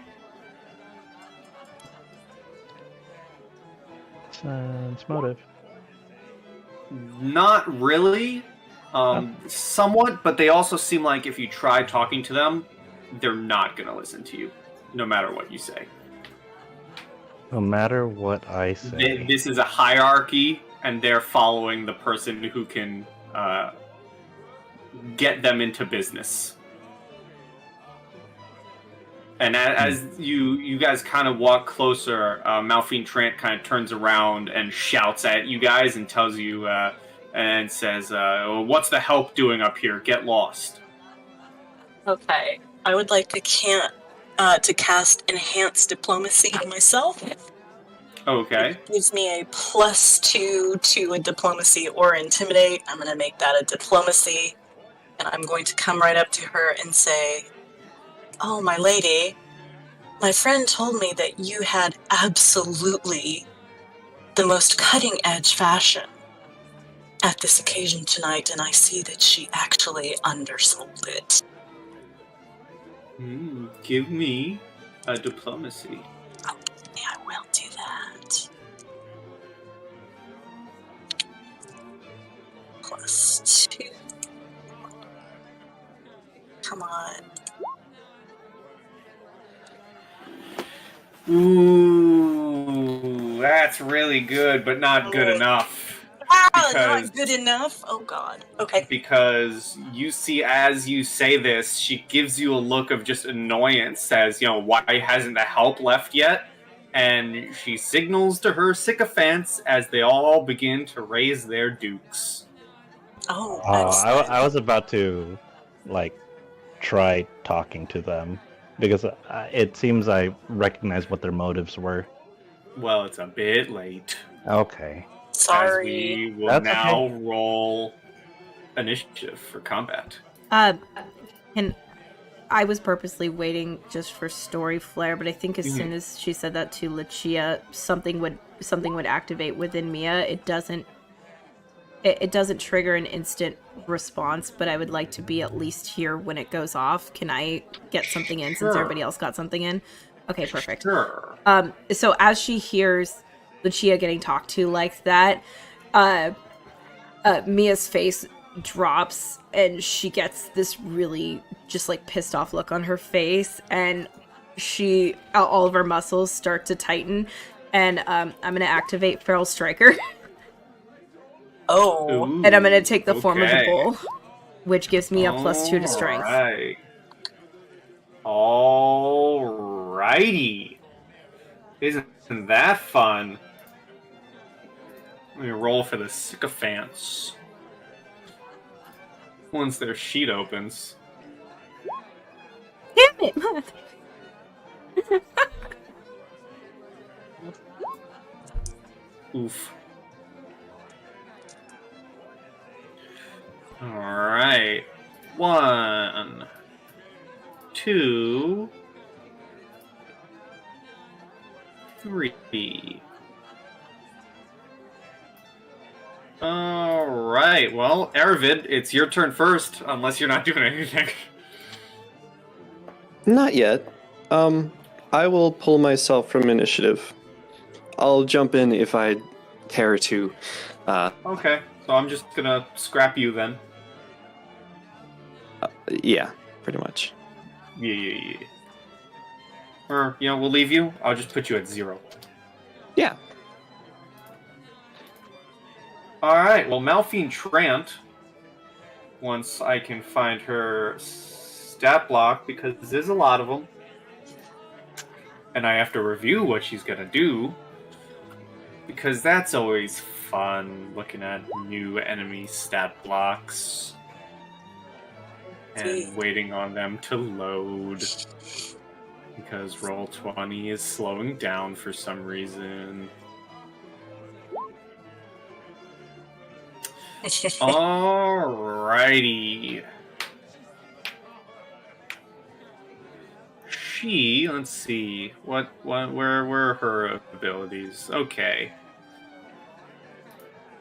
Sense motive. Not really. Somewhat, but they also seem like if you try talking to them, they're not going to listen to you, no matter what you say. No matter what I say. This is a hierarchy, and they're following the person who can get them into business. And as you guys kind of walk closer, Malphine Trant kind of turns around and shouts at you guys and tells you, and says, what's the help doing up here? Get lost. Okay, I would like to cast Enhanced Diplomacy on myself. Okay. It gives me a +2 to a Diplomacy or Intimidate. I'm going to make that a Diplomacy. And I'm going to come right up to her and say, "Oh, my lady, my friend told me that you had absolutely the most cutting-edge fashion at this occasion tonight, and I see that she actually undersold it." Give me a diplomacy. Okay, I will do that. +2. Come on. Ooh, that's really good, but not good enough. Not good enough? Oh god. Okay. Because you see, as you say this, she gives you a look of just annoyance, says, why hasn't the help left yet? And she signals to her sycophants as they all begin to raise their dukes. Oh, I was about to, try talking to them, because it seems I recognize what their motives were. Well, it's a bit late. Okay. Sorry. As we will That's now okay. roll initiative for combat. And I was purposely waiting just for story flair, but I think as soon as she said that to Lucia, something would activate within Mia. It doesn't trigger an instant response, but I would like to be at least here when it goes off. Can I get something in since everybody else got something in? Okay, perfect. Sure. So as she hears Lucia getting talked to like that, Mia's face drops and she gets this really just pissed off look on her face, and all of her muscles start to tighten, and I'm gonna activate Feral Striker. Oh. Ooh, And I'm gonna take the form of the okay. bull, which gives me a +2 to strength. Alrighty. Isn't that fun? Let me roll for the sycophants. Once their sheet opens. Damn it! Oof. Alright. 1, 2, 3. Alright, well, Aravid, it's your turn first, unless you're not doing anything. Not yet. I will pull myself from initiative. I'll jump in if I care to. Okay, so I'm just gonna scrap you then. Yeah, pretty much. Yeah. Or, we'll leave you. I'll just put you at 0. Yeah. Alright, well, Malphine Trant, once I can find her stat block, because there's a lot of them, and I have to review what she's gonna do, because that's always fun, looking at new enemy stat blocks and waiting on them to load, because Roll20 is slowing down for some reason. Alrighty. Let's see, where are her abilities? Okay.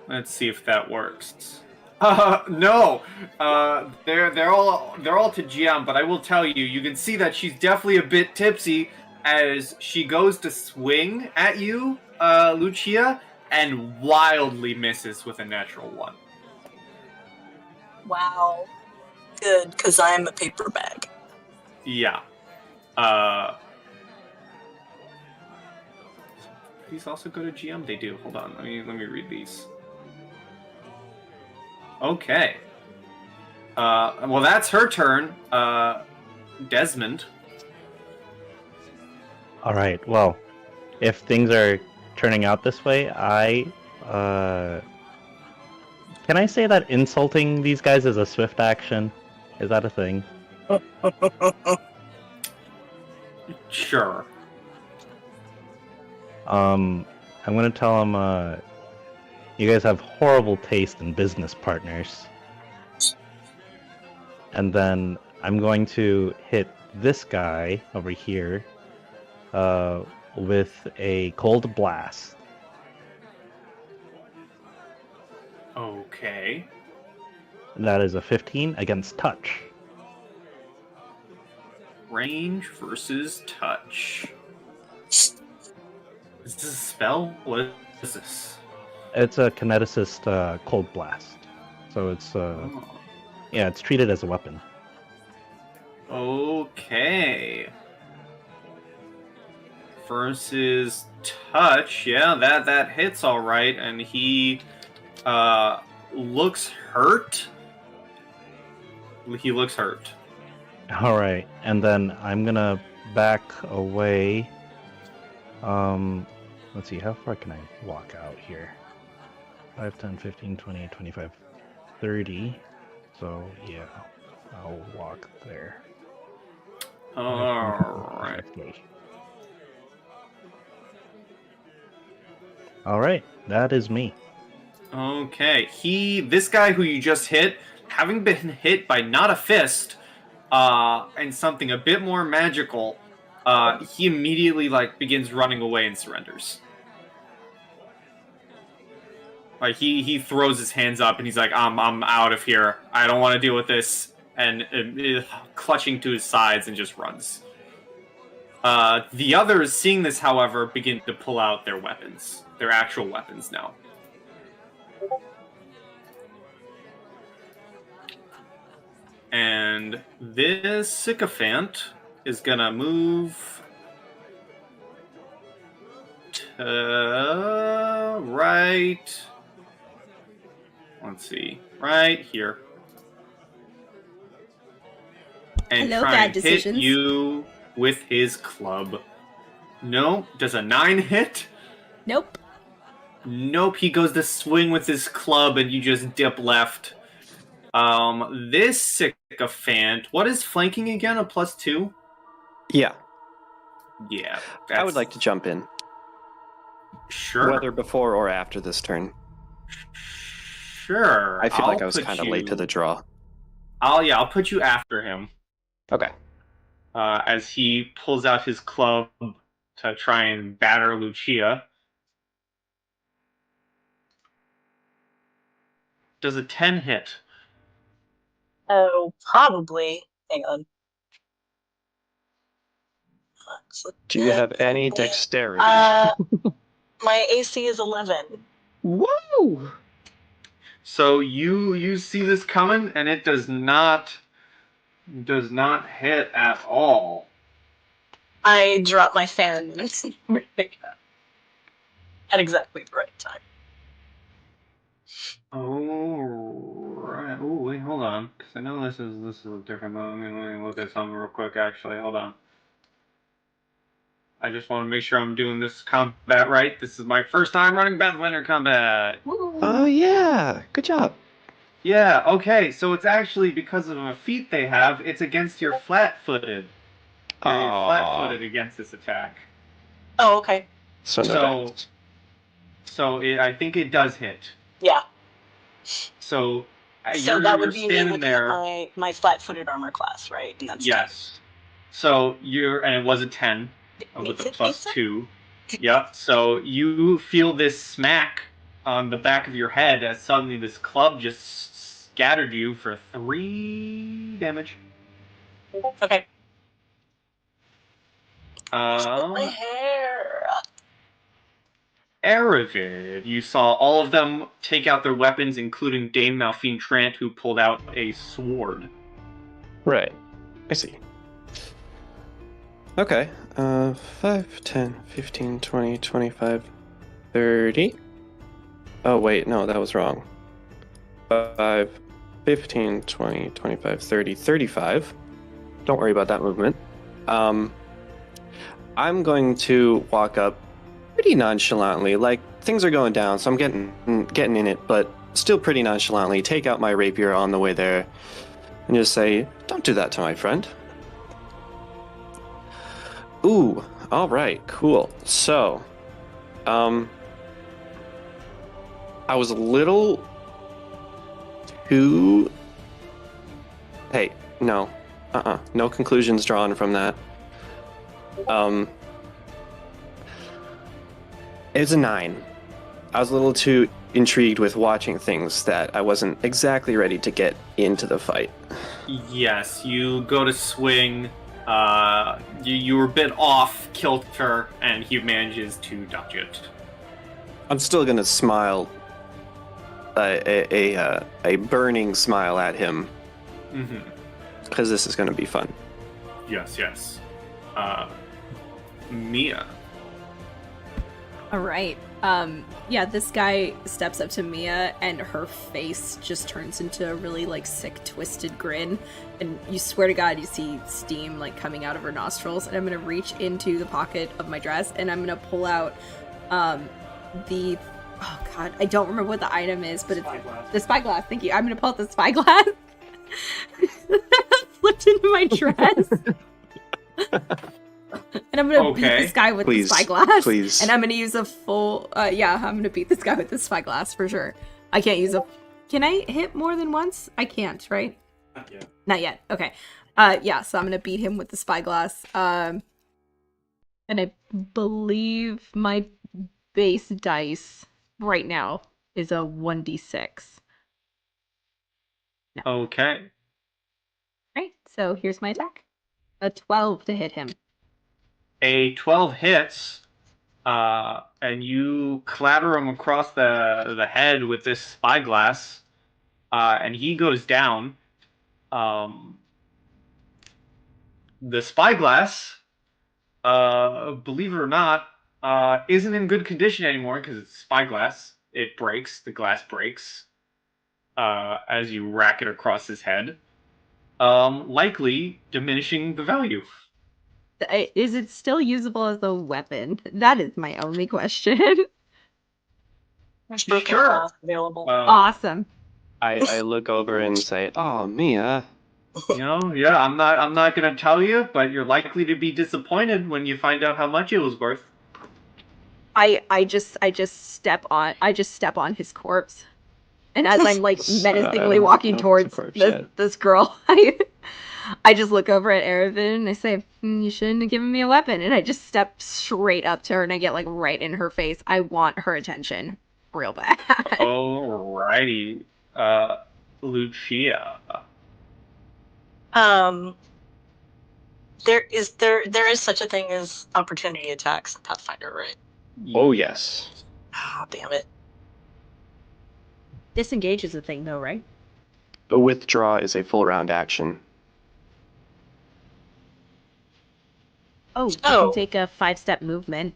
Let's see if that works. No. They're all to GM, but I will tell you, you can see that she's definitely a bit tipsy as she goes to swing at you, Lucia, and wildly misses with a natural 1. Wow. Good, because I'm a paper bag. Yeah. These also go to GM? They do. Hold on. Let me read these. Okay. Well, that's her turn. Desmond. All right. Well, if things are turning out this way, can I say that insulting these guys is a swift action? Is that a thing? Sure. I'm gonna tell them, you guys have horrible taste in business partners. And then I'm going to hit this guy over here, with a cold blast. Okay. That is a 15 against touch. Range versus touch. Is this a spell? What is this? It's a kineticist cold blast. So it's yeah, it's treated as a weapon. Okay. Versus touch, yeah, that hits all right, and he looks hurt. He looks hurt. All right, and then I'm gonna back away. Let's see, how far can I walk out here? 5, 10, 15, 20, 25, 30. So yeah, I'll walk there. Alright. Alright, that is me. Okay, this guy who you just hit, having been hit by not a fist, and something a bit more magical, he immediately begins running away and surrenders. Like he throws his hands up and he's like, I'm out of here. I don't want to deal with this, and clutching to his sides and just runs. The others, seeing this, however, begin to pull out their weapons, their actual weapons now. And this sycophant is gonna move to right. Let's see, right here, and Hello, try bad and decisions. hit you with his club. No, does a 9 hit? Nope. Nope. He goes to swing with his club, and you just dip left. This sycophant. What is flanking again? A +2? Yeah. Yeah. I would like to jump in. Sure. Whether before or after this turn. Sure. I feel like I was kind of late to the draw. I'll put you after him. Okay. As he pulls out his club to try and batter Lucia. Does a 10 hit? Oh, probably. Hang on. Do you have any dexterity? My AC is 11. Whoa! So you see this coming, and it does not hit at all. I drop my fan at exactly the right time. Oh, right. Oh, wait, hold on. Because I know this is a different mode. Let me look at something real quick, actually. Hold on. I just want to make sure I'm doing this combat right. This is my first time running Pathfinder combat. Oh, yeah. Good job. Yeah, okay. So it's actually because of a feat they have, it's against your flat-footed. You're flat-footed against this attack. Oh, okay. So I think it does hit. Yeah. So So that would be standing looking there. at my flat-footed armor class, right? And that's Yes. So and it was a 10 with a +2. Yep. So you feel this smack on the back of your head as suddenly this club just scattered you for 3 damage. Okay. My hair. Aravid, you saw all of them take out their weapons, including Dame Malphine Trant, who pulled out a sword. Right. I see. Okay. 5, 10, 15, 20, 25, 30. Oh, wait. No, that was wrong. 5, 15, 20, 25, 30, 35. Don't worry about that movement. I'm going to walk up pretty nonchalantly, like things are going down, so I'm getting in it, but still pretty nonchalantly take out my rapier on the way there and just say, "Don't do that to my friend." Ooh, all right, cool. So, I was a little too. Hey, no, no conclusions drawn from that. It was a 9. I was a little too intrigued with watching things that I wasn't exactly ready to get into the fight. Yes, you go to swing. You were a bit off kilter, and he manages to dodge it. I'm still gonna smile, a burning smile at him, because this is gonna be fun. Yes. Mia. All right. Yeah, this guy steps up to Mia, and her face just turns into a really, like, sick, twisted grin. And you swear to God, you see steam, like, coming out of her nostrils. And I'm gonna reach into the pocket of my dress, and I'm gonna pull out, oh God, I don't remember what the item is, but it's the spyglass. Thank you. I'm gonna pull out the spyglass. Slipped into my dress. And I'm gonna beat this guy with the spyglass. Please. And I'm gonna use a full. I'm gonna beat this guy with the spyglass for sure. I can't use a. Can I hit more than once? I can't, right? Not yet. Not yet. Okay. So I'm gonna beat him with the spyglass. And I believe my base dice right now is a 1d6. No. Okay. Right. So here's my attack. A 12 to hit him. A 12 hits, and you clatter him across the head with this spyglass, and he goes down. The spyglass, believe it or not, isn't in good condition anymore because it's spyglass. It breaks. The glass breaks as you rack it across his head, likely diminishing the value. Is it still usable as a weapon? That is my only question. Sure. Available. Awesome. I look over and say, "Oh, Mia." I'm not gonna tell you, but you're likely to be disappointed when you find out how much it was worth. I just step on his corpse. And as I'm like menacingly walking towards this girl, I just look over at Aravid and I say, "You shouldn't have given me a weapon." And I just step straight up to her and I get like right in her face. I want her attention real bad. Alrighty. Lucia. There is such a thing as opportunity attacks in Pathfinder, right? Oh, yes. Oh, damn it. Disengage is a thing, though, right? A withdraw is a full round action. Oh, you Oh. can take a 5-step movement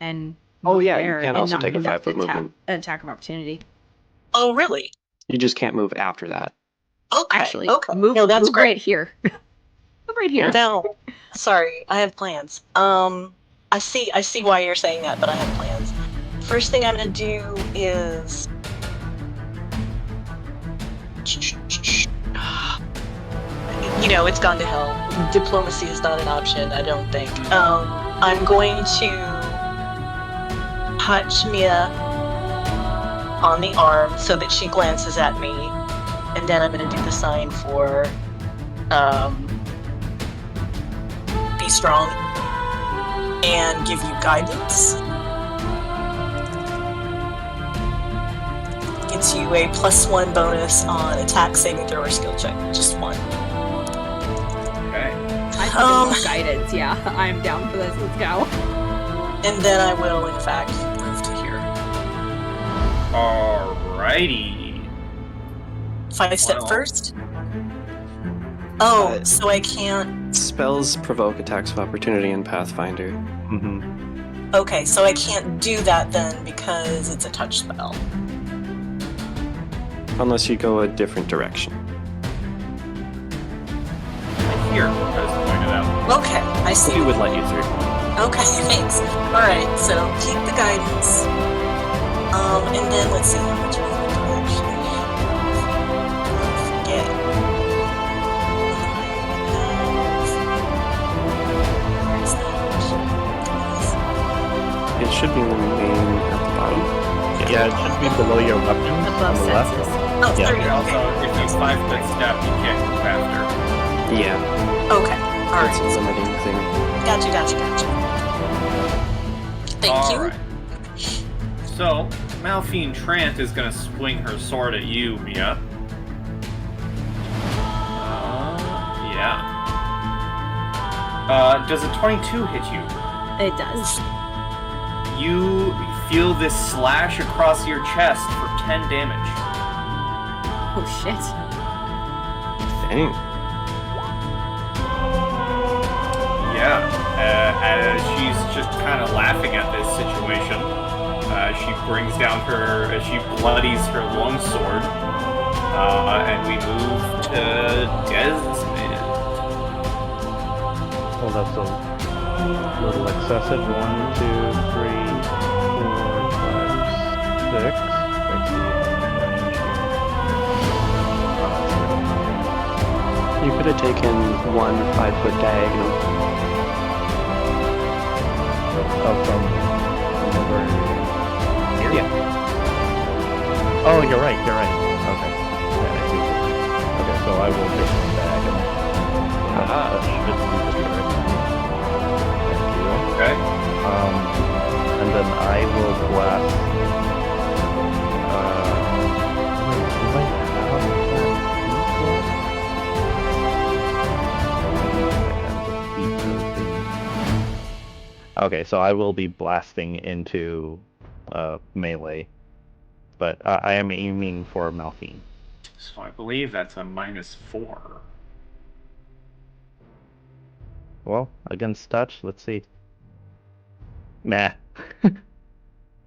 and Oh, yeah, you there can and also not take a conduct 5-foot movement. an attack of opportunity. Oh, really? You just can't move after that. Okay. Actually, okay. move, No, that's move great. right here. Move right here. No, sorry, I have plans. I see why you're saying that, but I have plans. First thing I'm gonna do is, it's gone to hell. Diplomacy is not an option, I don't think. I'm going to touch Mia on the arm so that she glances at me, and then I'm gonna do the sign for, be strong and give you guidance. Gets you a +1 bonus on attack, saving throw, or skill check. Just one. Okay. I think guidance, yeah. I'm down for this. Let's go. And then I will, in fact, move to here. Alrighty. 5-step Wow. first. Oh, Uh, so I can't. Spells provoke attacks of opportunity in Pathfinder. Mm-hmm. Okay, so I can't do that then because it's a touch spell. Unless you go a different direction. Here, I just pointed out. Okay, I see. We would let you through. Okay, thanks. Alright, so keep the guidance. And then let's see how much movement do I actually have. Forget. Where's that? It should be in the main at the bottom. Yeah, it should be below your weapons on Above the left. senses. Oh, Yeah. there you And go. also, if you 5-foot step, you can't move after. Yeah, Okay, it's alright. a limiting thing. Gotcha. Thank you. Alright. So, Malphine Trant is going to swing her sword at you, Mia. Yeah. Does a 22 hit you? It does. You feel this slash across your chest for 10 damage. Oh, shit. Dang. Yeah. As she's just kind of laughing at this situation, she brings down she bloodies her longsword, and we move to Desmond. Oh, that's a little excessive. 1, 2, 3, 4, 5, 6. Let's see if I can range here. You could have taken one 5-foot diagonal. From over here? Yeah. Oh, you're right. Okay. Yeah, I see. Okay, so I will take one diagonal. Aha. That should be the correct. Thank you. Okay. And then I will blast. Do I have that? Okay, so I will be blasting into melee, but I am aiming for Malphine. So I believe that's a -4. Well, against touch, let's see. Meh.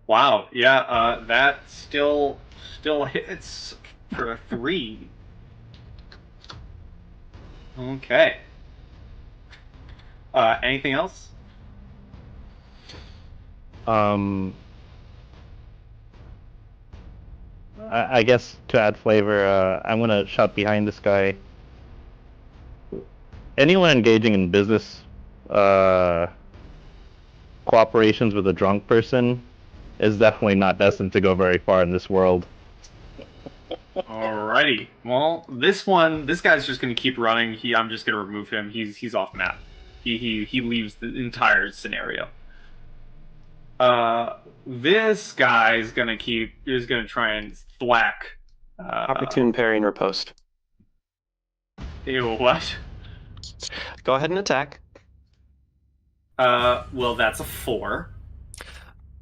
Wow. Yeah. That still hits for a 3. Okay. Anything else? I guess to add flavor, I'm gonna shout behind this guy. Anyone engaging in business cooperations with a drunk person is definitely not destined to go very far in this world. Alrighty. Well, this guy's just gonna keep running. I'm just gonna remove him. He's off map. He leaves the entire scenario. This guy is gonna try and thwack. Opportune parry and riposte. Ew, what? Go ahead and attack. Well, that's a 4.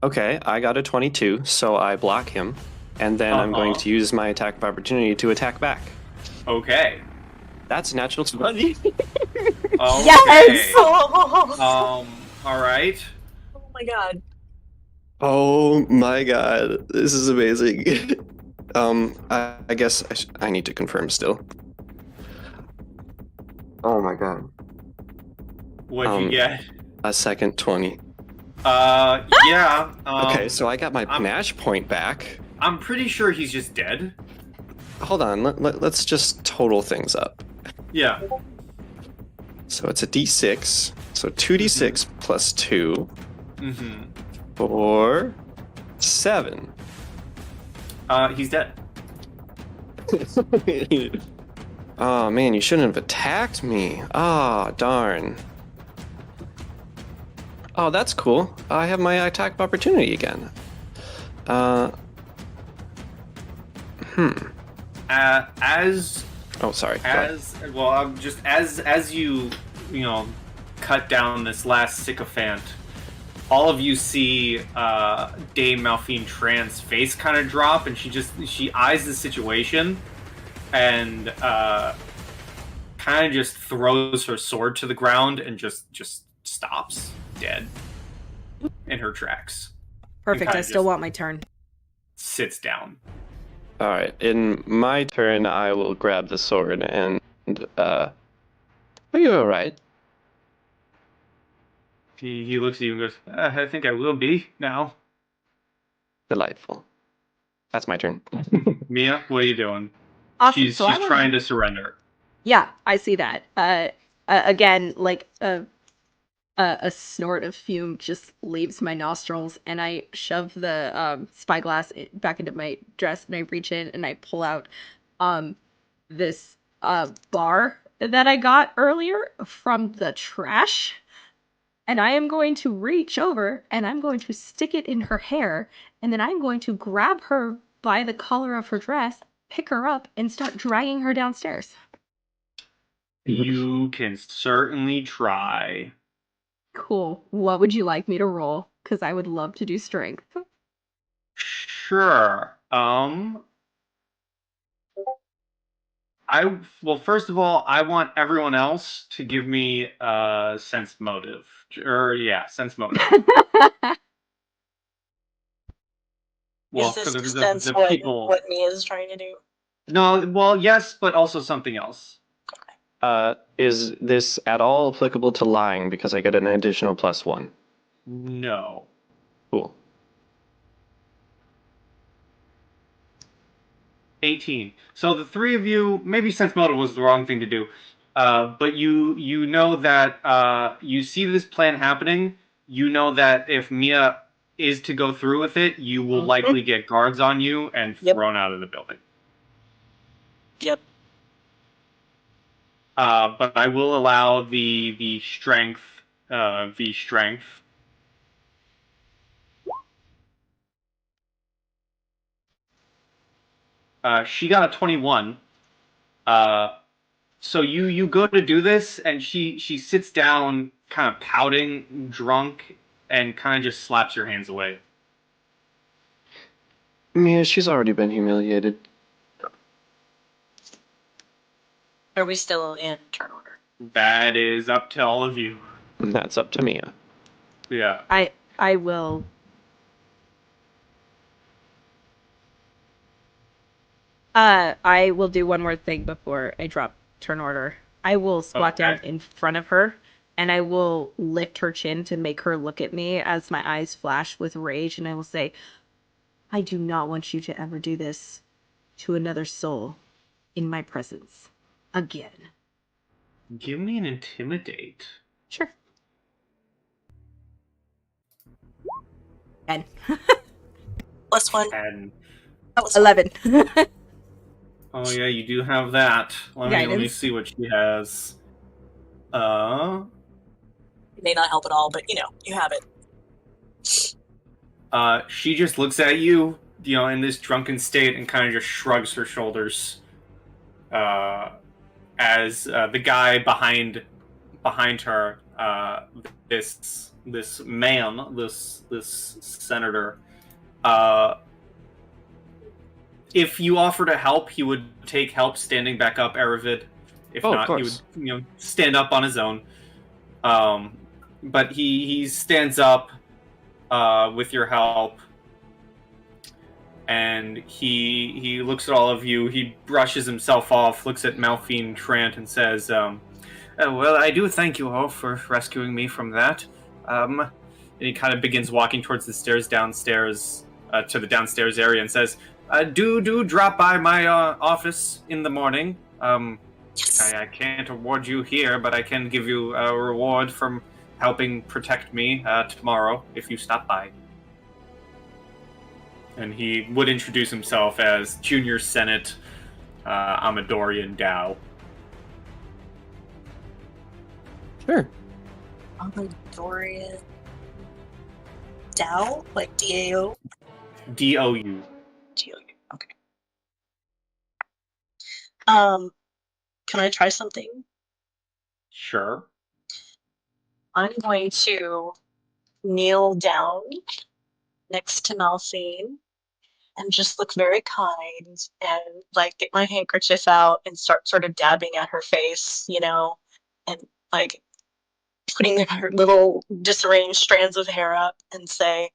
Okay, I got a 22, so I block him, and then I'm going to use my attack of opportunity to attack back. Okay. That's natural 20. Okay. Yes! Oh, All right. oh my god. Oh my god, this is amazing. I guess I need to confirm still. Oh my god. What'd you get? A second 20. Yeah. Okay, so I got my panache point back. I'm pretty sure he's just dead. Hold on, let's just total things up. Yeah. So it's a d6, so 2d6 plus 2 Mm-hmm. for 7. He's dead. Oh man, you shouldn't have attacked me. Ah, darn. Oh, that's cool. I have my attack of opportunity again. As Oh, sorry. Go ahead. well, I'm just as you cut down this last sycophant, all of you see Dame Malphine Tran's face kind of drop, and she eyes the situation, and kind of just throws her sword to the ground and just stops dead in her tracks. Perfect. I still want my turn. Sits down. All right. In my turn, I will grab the sword and. Are you all right? He looks at you and goes, I think I will be now. Delightful. That's my turn. Mia, what are you doing? Awesome. She's So I will- trying to surrender. Yeah, I see that. Again, like a snort of fume just leaves my nostrils, and I shove the spyglass back into my dress, and I reach in and I pull out this bar that I got earlier from the trash, and I am going to reach over and I'm going to stick it in her hair, and then I'm going to grab her by the collar of her dress, pick her up, and start dragging her downstairs. You can certainly try. Cool. What would you like me to roll? Because I would love to do strength. Sure. Well, first of all, I want everyone else to give me sense motive. Sense motive. Well, Is this for to sense the what people. what Mia is trying to do? No, well, yes, but also something else. Is this at all applicable to lying because I get an additional +1? No. Cool. 18. So the three of you, maybe sense motive was the wrong thing to do, but you know that you see this plan happening. You know that if Mia is to go through with it, you will likely get guards on you and thrown out of the building. Yep. But I will allow the strength, V strength. She got a 21. So you go to do this, and she sits down, kind of pouting, drunk, and kind of just slaps your hands away. Mia, she's already been humiliated. Are we still in turn order? That is up to all of you. That's up to Mia. Yeah. I will. I will do one more thing before I drop turn order. I will squat down in front of her, and I will lift her chin to make her look at me as my eyes flash with rage, and I will say, I do not want you to ever do this to another soul in my presence again. Give me an intimidate. Sure. 10. +1. And That was 11. oh yeah, you do have that. Let me Guidance. see what she has. It may not help at all, but you have it. She just looks at you, in this drunken state, and kind of just shrugs her shoulders. As the guy behind her, this man, this senator. If you offer to help, he would take help standing back up, Aravid. If Oh, of not, he would course. stand up on his own. But he stands up with your help, and he looks at all of you. He brushes himself off, looks at Malphine Trant, and says, well, I do thank you all for rescuing me from that. And he kind of begins walking towards the stairs downstairs, to the downstairs area, and says, do drop by my office in the morning. Yes. I can't award you here, but I can give you a reward from helping protect me tomorrow if you stop by. And he would introduce himself as Junior Senate Amadorian Dow. Sure. Dorian Dow? Like DAO? DOU. DOU. Okay. Can I try something? Sure. I'm going to kneel down next to Malphine and just look very kind and like get my handkerchief out and start sort of dabbing at her face, and like putting her little disarranged strands of hair up and say,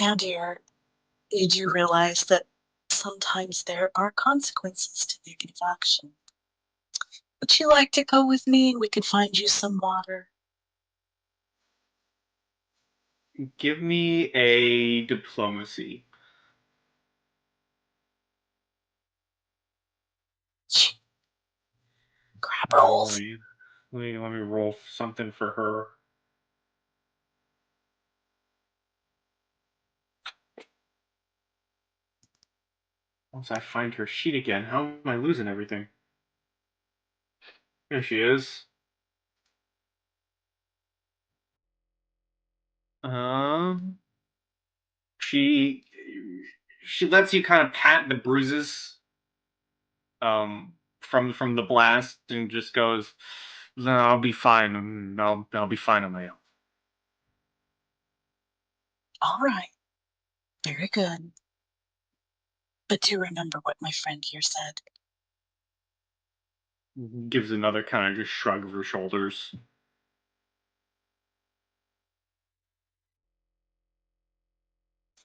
now dear, you do realize that sometimes there are consequences to negative action. Would you like to go with me and we could find you some water? Give me a diplomacy. Crap rolls. Let me roll something for her. Once I find her sheet again, how am I losing everything? Here she is. She lets you kind of pat the bruises from the blast and just goes, "No, I'll be fine. I'll be fine on my own." All right. Very good. But do remember what my friend here said. Gives another kind of just shrug of her shoulders.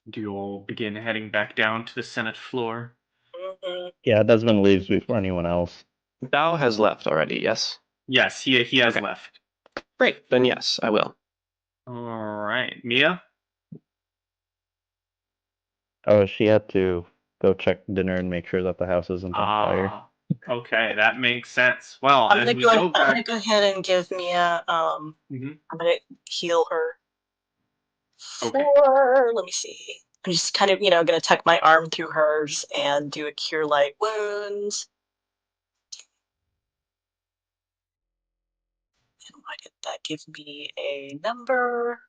Do you all begin heading back down to the Senate floor? Mm-hmm. Yeah, Desmond leaves before anyone else. Bao has left already, yes? Yes, he has Okay. left. Great, then yes, I will. All right, Mia. Oh, she had to go check dinner and make sure that the house isn't on fire. Okay, that makes sense. Well, I'm as gonna we go. go I'm back, gonna go ahead and give Mia. Mhm. I'm gonna heal her. Okay. Let me see. I'm just kind of, gonna tuck my arm through hers and do a cure light wounds. And why did that give me a number?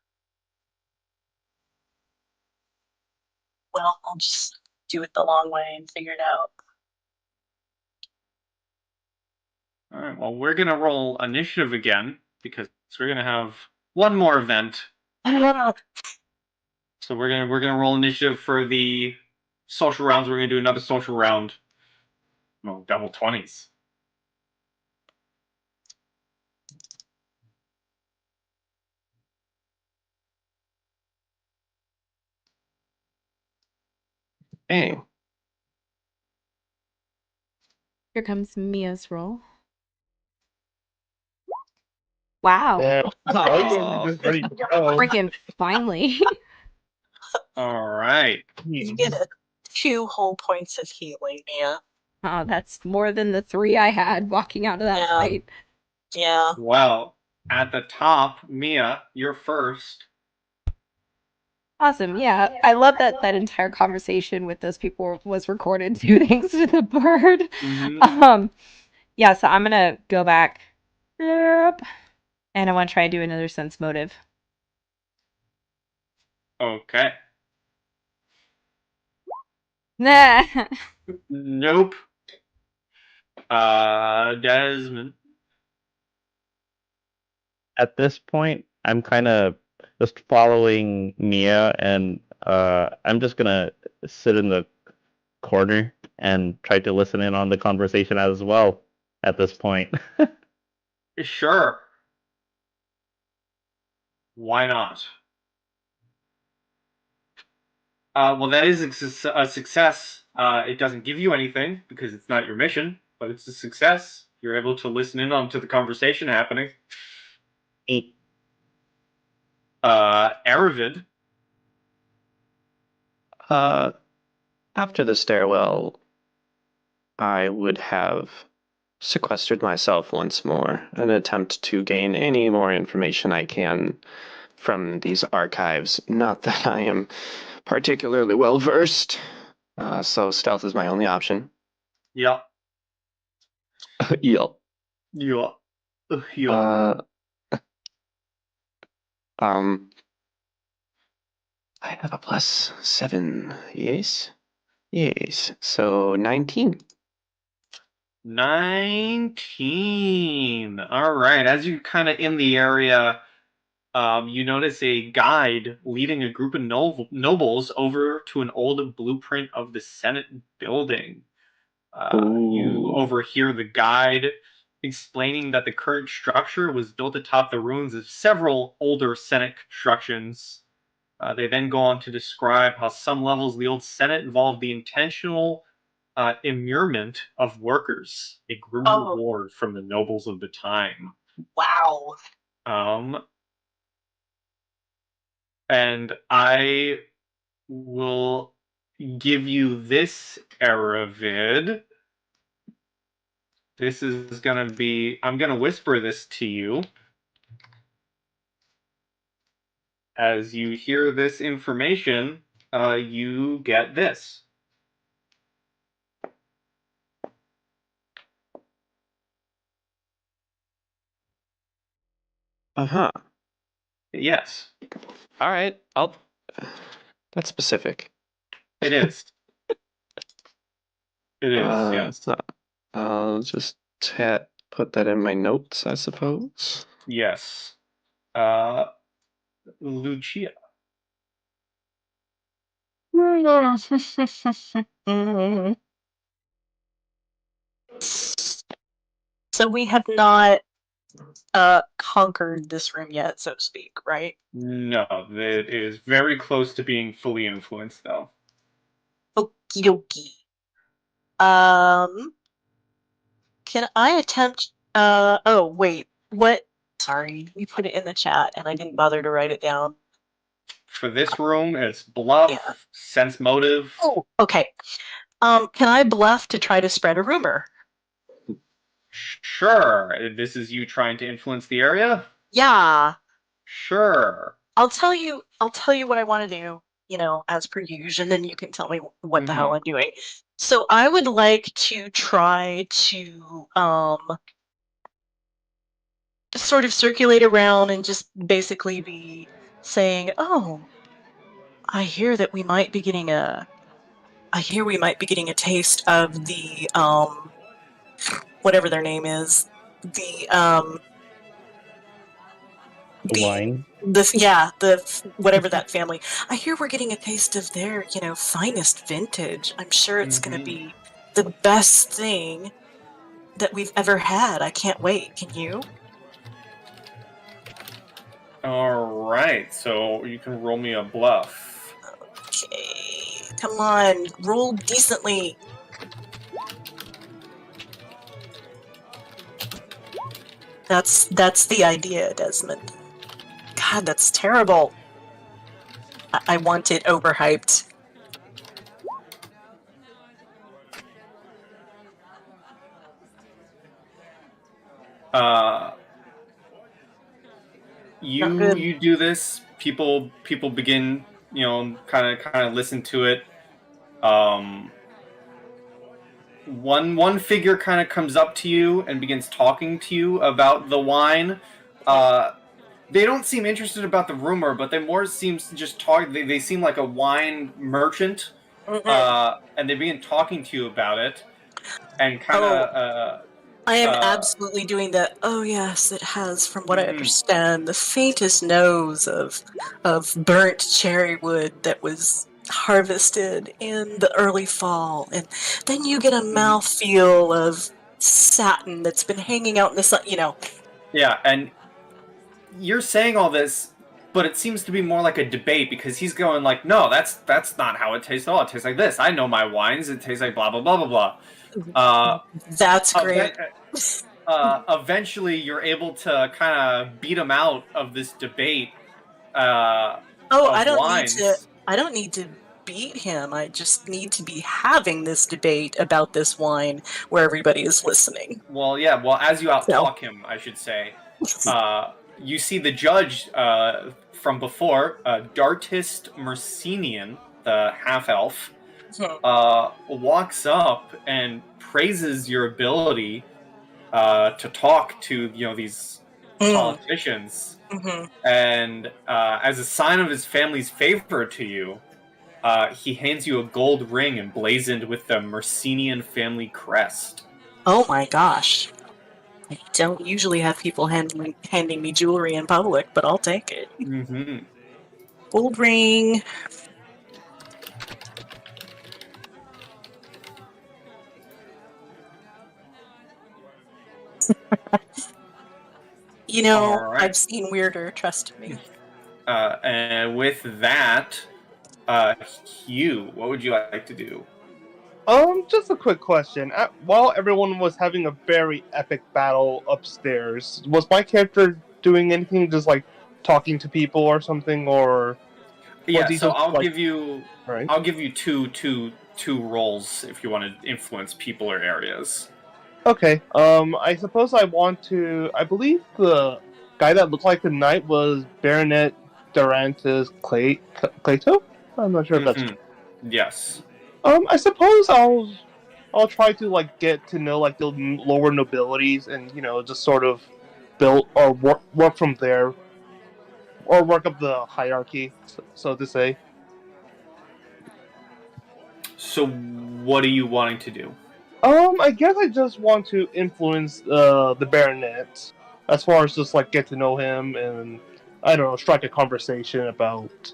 Well, I'll just do it the long way and figure it out. All right. Well, we're gonna roll initiative again because we're gonna have one more event. So we're gonna roll initiative for the social rounds. We're gonna do another social round. No, double 20s. Hey, Here comes Mia's roll. Wow. Yeah. Aw. Freaking finally. All right. You get 2 whole points of healing, Mia. Oh, that's more than the 3 I had walking out of that Yeah. fight. Yeah. Well, at the top, Mia, you're first. Awesome. Yeah. I love that that entire conversation with those people was recorded too, thanks to the bird. Mhm. Yeah, so I'm gonna go back. Yep. And I want to try and do another sense motive. Okay. Nah. Nope. Desmond. At this point, I'm kind of just following Mia, and I'm just gonna sit in the corner and try to listen in on the conversation as well. At this point, Sure. Why not? Well, that is a success. It doesn't give you anything because it's not your mission, but it's a success. You're able to listen in on to the conversation happening. Eight. Aravid. After the stairwell, I would have sequestered myself once more and attempt to gain any more information I can from these archives. Not that I am particularly well versed, so stealth is my only option. Yeah. Yep. Yeah. Yeah. I have a +7. Yes. Yes. So 19. 19. All right. As you kind of in the area, you notice a guide leading a group of nobles over to an old blueprint of the Senate building. You overhear the guide explaining that the current structure was built atop the ruins of several older Senate constructions. They then go on to describe how some levels of the old Senate involved the intentional immurement of workers, a grim reward from the nobles of the time. Wow. And I will give you this Aravid. This is going to be... I'm going to whisper this to you. As you hear this information, you get this. Uh-huh. Yes. All right. That's specific. It is. It is, yes. So I'll just put that in my notes, I suppose. Yes. Lucia. So we have not conquered this room yet, so to speak, right? No, it is very close to being fully influenced, though. Okie dokie. Can I attempt? Oh wait, what? Sorry, you put it in the chat, and I didn't bother to write it down. For this room, it's bluff, Yeah. sense motive. Oh, okay. Can I bluff to try to spread a rumor? Sure. This is you trying to influence the area? Yeah. Sure. I'll tell you what I want to do, as per usual, and then you can tell me what the hell I'm doing. So I would like to try to sort of circulate around and just basically be saying, "Oh, I hear that we might be getting a taste of the whatever their name is, the wine. the whatever that family. I hear we're getting a taste of their, finest vintage. I'm sure it's going to be the best thing that we've ever had. I can't wait. Can you? All right. So you can roll me a bluff. Okay. Come on. Roll decently. That's the idea, Desmond. God, that's terrible. I want it overhyped. You do this. People begin, kind of listen to it. One figure kind of comes up to you and begins talking to you about the wine. They don't seem interested about the rumor, but they more seems to just talk. They seem like a wine merchant, and they begin talking to you about it, and kind of I am absolutely doing that. Oh yes, it has, from what I Mhm. understand, the faintest nose of burnt cherry wood that was harvested in the early fall, and then you get a mouthfeel of satin that's been hanging out in the sun. Yeah, and you're saying all this, but it seems to be more like a debate because he's going like, no, that's not how it tastes at all. It tastes like this. I know my wines. It tastes like blah blah blah blah blah. That's great. Eventually, you're able to kind of beat him out of this debate Oh, of wines. I don't need to beat him. I just need to be having this debate about this wine where everybody is listening. Well, yeah. Well, as you So, outtalk him, I should say, you see the judge from before, Dartist Mercenian, the half elf, walks up and praises your ability to talk to these politicians, and as a sign of his family's favor to you, he hands you a gold ring emblazoned with the Mercenian family crest. oh my gosh. I don't usually have people handing me jewelry in public, but I'll take it. Mm-hmm. Gold ring. All right. I've seen weirder, trust me. And with that, Hugh, what would you like to do? Just a quick question. While everyone was having a very epic battle upstairs, was my character doing anything, just like talking to people or something, or? Yeah, so I'll give you, right. I'll give you two roles if you want to influence people or areas. Okay. I suppose I want to. I believe the guy that looked like the knight was Baronet Durantis Clayto. I'm not sure if that's. Yes. I suppose I'll try to get to know the lower nobilities and just sort of build or work from there, or work up the hierarchy, so to say. So what are you wanting to do? I guess I just want to influence the Baronet as far as just get to know him and I don't know, strike a conversation about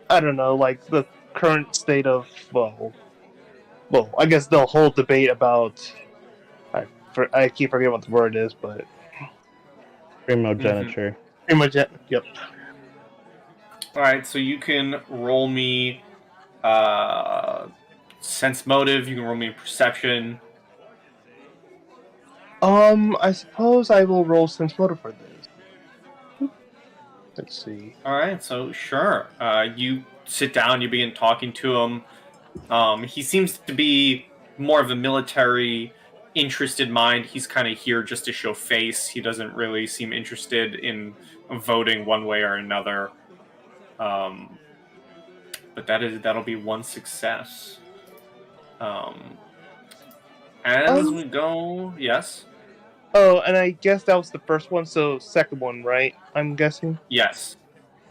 I don't know, the current state of I guess the whole debate about I keep forgetting what the word is, but Primogeniture. Yep. All right, so you can roll me sense motive. You can roll me perception. I suppose I will roll sense motive for this. Let's see. All right, so sure. You sit down. You begin talking to him. He seems to be more of a military interested mind. He's kind of here just to show face. He doesn't really seem interested in voting one way or another. But that'll be one success. As we go, yes. Oh, and I guess that was the first one, so second one, right? I'm guessing. Yes.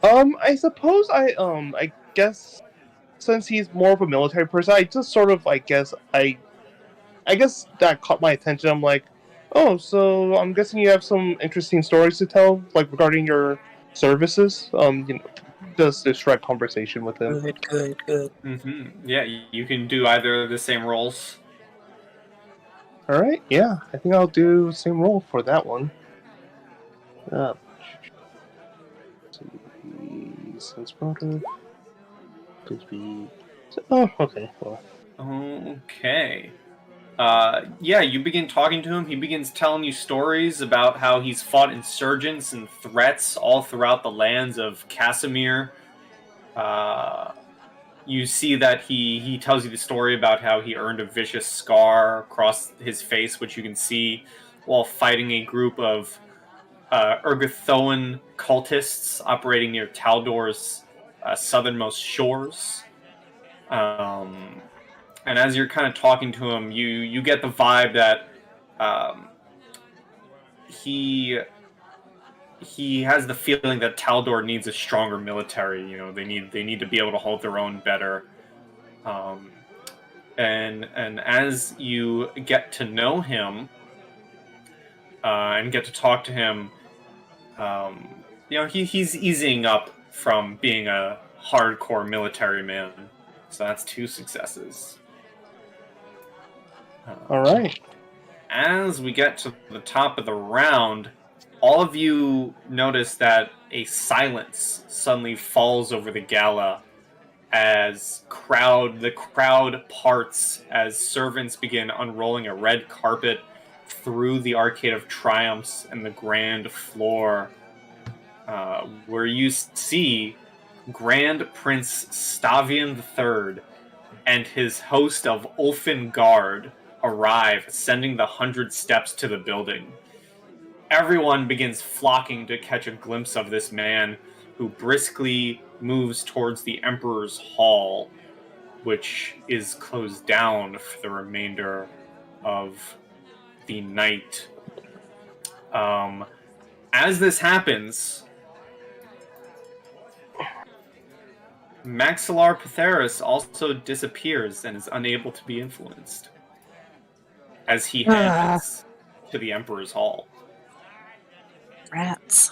I suppose I guess since he's more of a military person, I just sort of I guess that caught my attention. I'm like, oh, so I'm guessing you have some interesting stories to tell, regarding your services. Just to strike conversation with him. Good. Mm-hmm. Yeah, you can do either of the same roles. All right, yeah, I think I'll do the same role for that one. Sense motive. Could be. Oh, okay. Well. Okay. Yeah, you begin talking to him. He begins telling you stories about how he's fought insurgents and threats all throughout the lands of Casimir. You see that he tells you the story about how he earned a vicious scar across his face, which you can see while fighting a group of Urgathoan cultists operating near Taldor's southernmost shores. And as you're kind of talking to him, you get the vibe that he has the feeling that Taldor needs a stronger military. They need to be able to hold their own better. And as you get to know him, and get to talk to him. He's easing up from being a hardcore military man, so that's 2 successes. All right. As we get to the top of the round, all of you notice that a silence suddenly falls over the gala as the crowd parts as servants begin unrolling a red carpet through the Arcade of Triumphs and the grand floor, where you see Grand Prince Stavian III and his host of Ulfin Guard arrive, ascending the 100 steps to the building. Everyone begins flocking to catch a glimpse of this man who briskly moves towards the Emperor's Hall, which is closed down for the remainder of the night. As this happens, Maxillar Patheris also disappears and is unable to be influenced as he heads to the Emperor's Hall. Rats.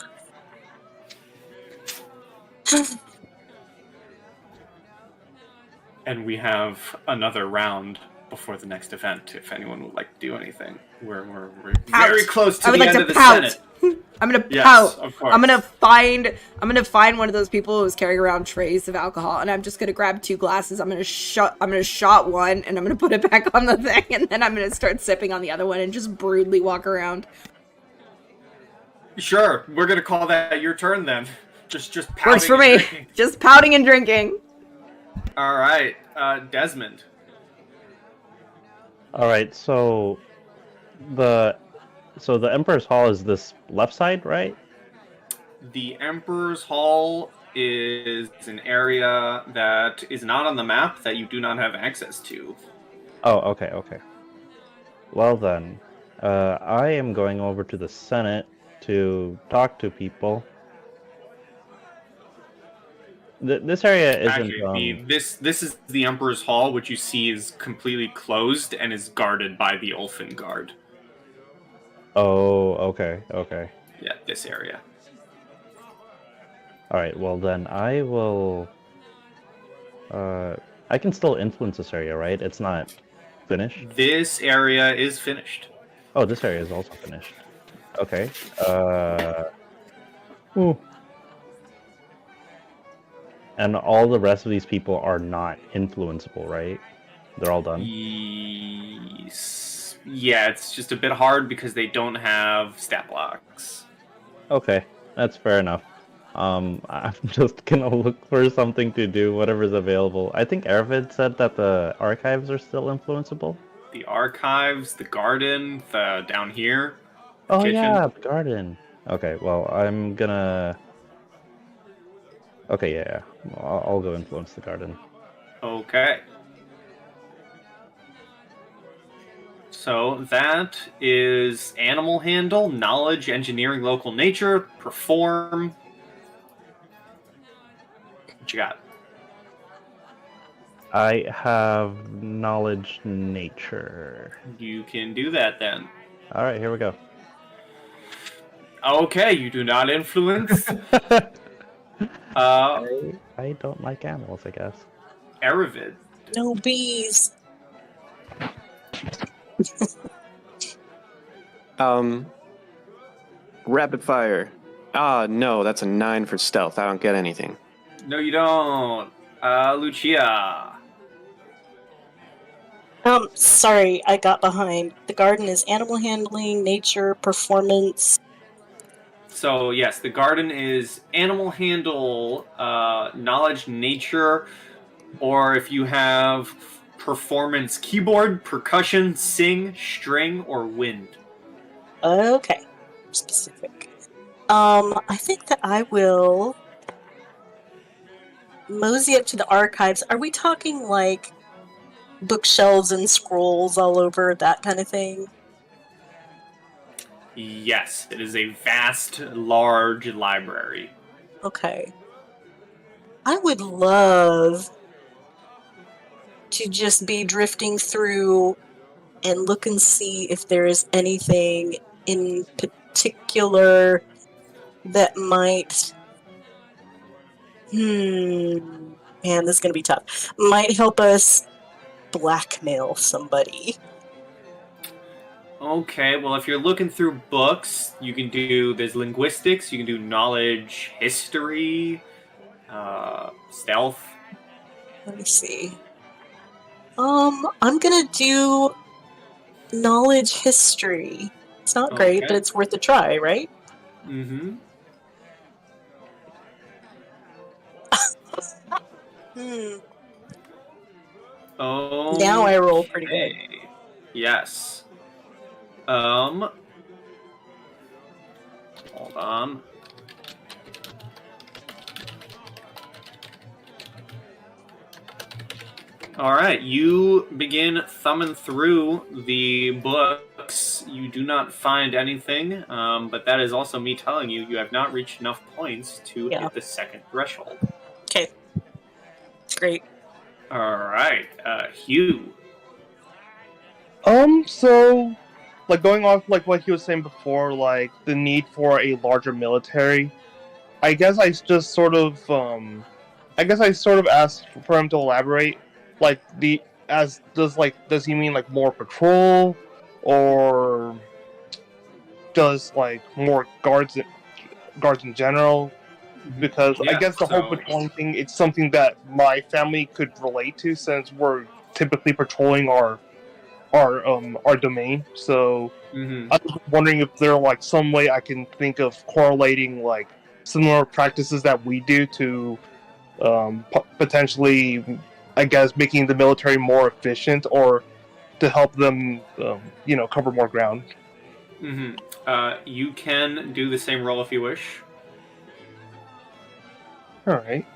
And we have another round before the next event, if anyone would like to do anything. We're very close to the end of the Senate. I'm gonna Yes, pout. of course. I'm gonna find one of those people who's carrying around trays of alcohol, and I'm just gonna grab 2 glasses. I'm gonna shot one, and I'm gonna put it back on the thing, and then I'm gonna start sipping on the other one and just broodly walk around. Sure, we're gonna call that your turn then. Just pouting. Works for and me. drinking. Just pouting and drinking. All right, Desmond. All right, so the Emperor's Hall is this left side, right? The Emperor's Hall is an area that is not on the map that you do not have access to. Oh, okay. Well then, I am going over to the Senate to talk to people. This area isn't. Actually, this is the Emperor's Hall, which you see is completely closed and is guarded by the Ulfin Guard. Oh, okay. Yeah, this area. All right. Well then, I will. I can still influence this area, right? It's not finished. This area is finished. Oh, this area is also finished. Okay. Ooh. And all the rest of these people are not influenceable, right? They're all done. Yes. Yeah, it's just a bit hard because they don't have stat blocks. Okay, that's fair enough. I'm just gonna look for something to do, whatever's available. I think Aravid said that the archives are still influenceable. The archives, the garden, the down here. Oh kitchen. yeah, the garden. Okay, well I'm gonna. Okay, yeah. I'll go influence the garden. Okay. So that is animal handle, knowledge, engineering, local nature, perform. What you got? I have knowledge nature. You can do that then. All right, here we go. Okay, you do not influence. I don't like animals, I guess. Aravid. No bees. Rapid fire. No, that's a 9 for stealth. I don't get anything. No, you don't. Lucia. Sorry, I got behind. The garden is animal handling, nature, performance. So, yes, the garden is animal handle, knowledge, nature, or if you have performance, keyboard, percussion, sing, string, or wind. Okay. Specific. I think that I will mosey up to the archives. Are we talking like bookshelves and scrolls all over, that kind of thing? Yes, it is a vast, large library. Okay. I would love to just be drifting through and look and see if there is anything in particular that might... Man, this is going to be tough. Might help us blackmail somebody. Okay, well, if you're looking through books, you can do, there's linguistics, you can do knowledge, history, stealth. Let me see. I'm gonna do knowledge history. It's not great, Okay. but it's worth a try, right? Mm-hmm. Oh. Now I roll pretty good. Yes. Hold on. All right, you begin thumbing through the books. You do not find anything, but that is also me telling you have not reached enough points to hit the second threshold. Okay. Great. All right, Hugh. So, like, going off, like, what he was saying before, like, the need for a larger military, I guess I just sort of, asked for him to elaborate, like, does he mean, like, more patrol, or does, like, more guards in general? Because I guess the whole patrolling thing, it's something that my family could relate to, since we're typically patrolling our domain. So I was wondering if there like some way I can think of correlating like similar practices that we do to potentially, I guess, making the military more efficient, or to help them, cover more ground. You can do the same roll if you wish. All right.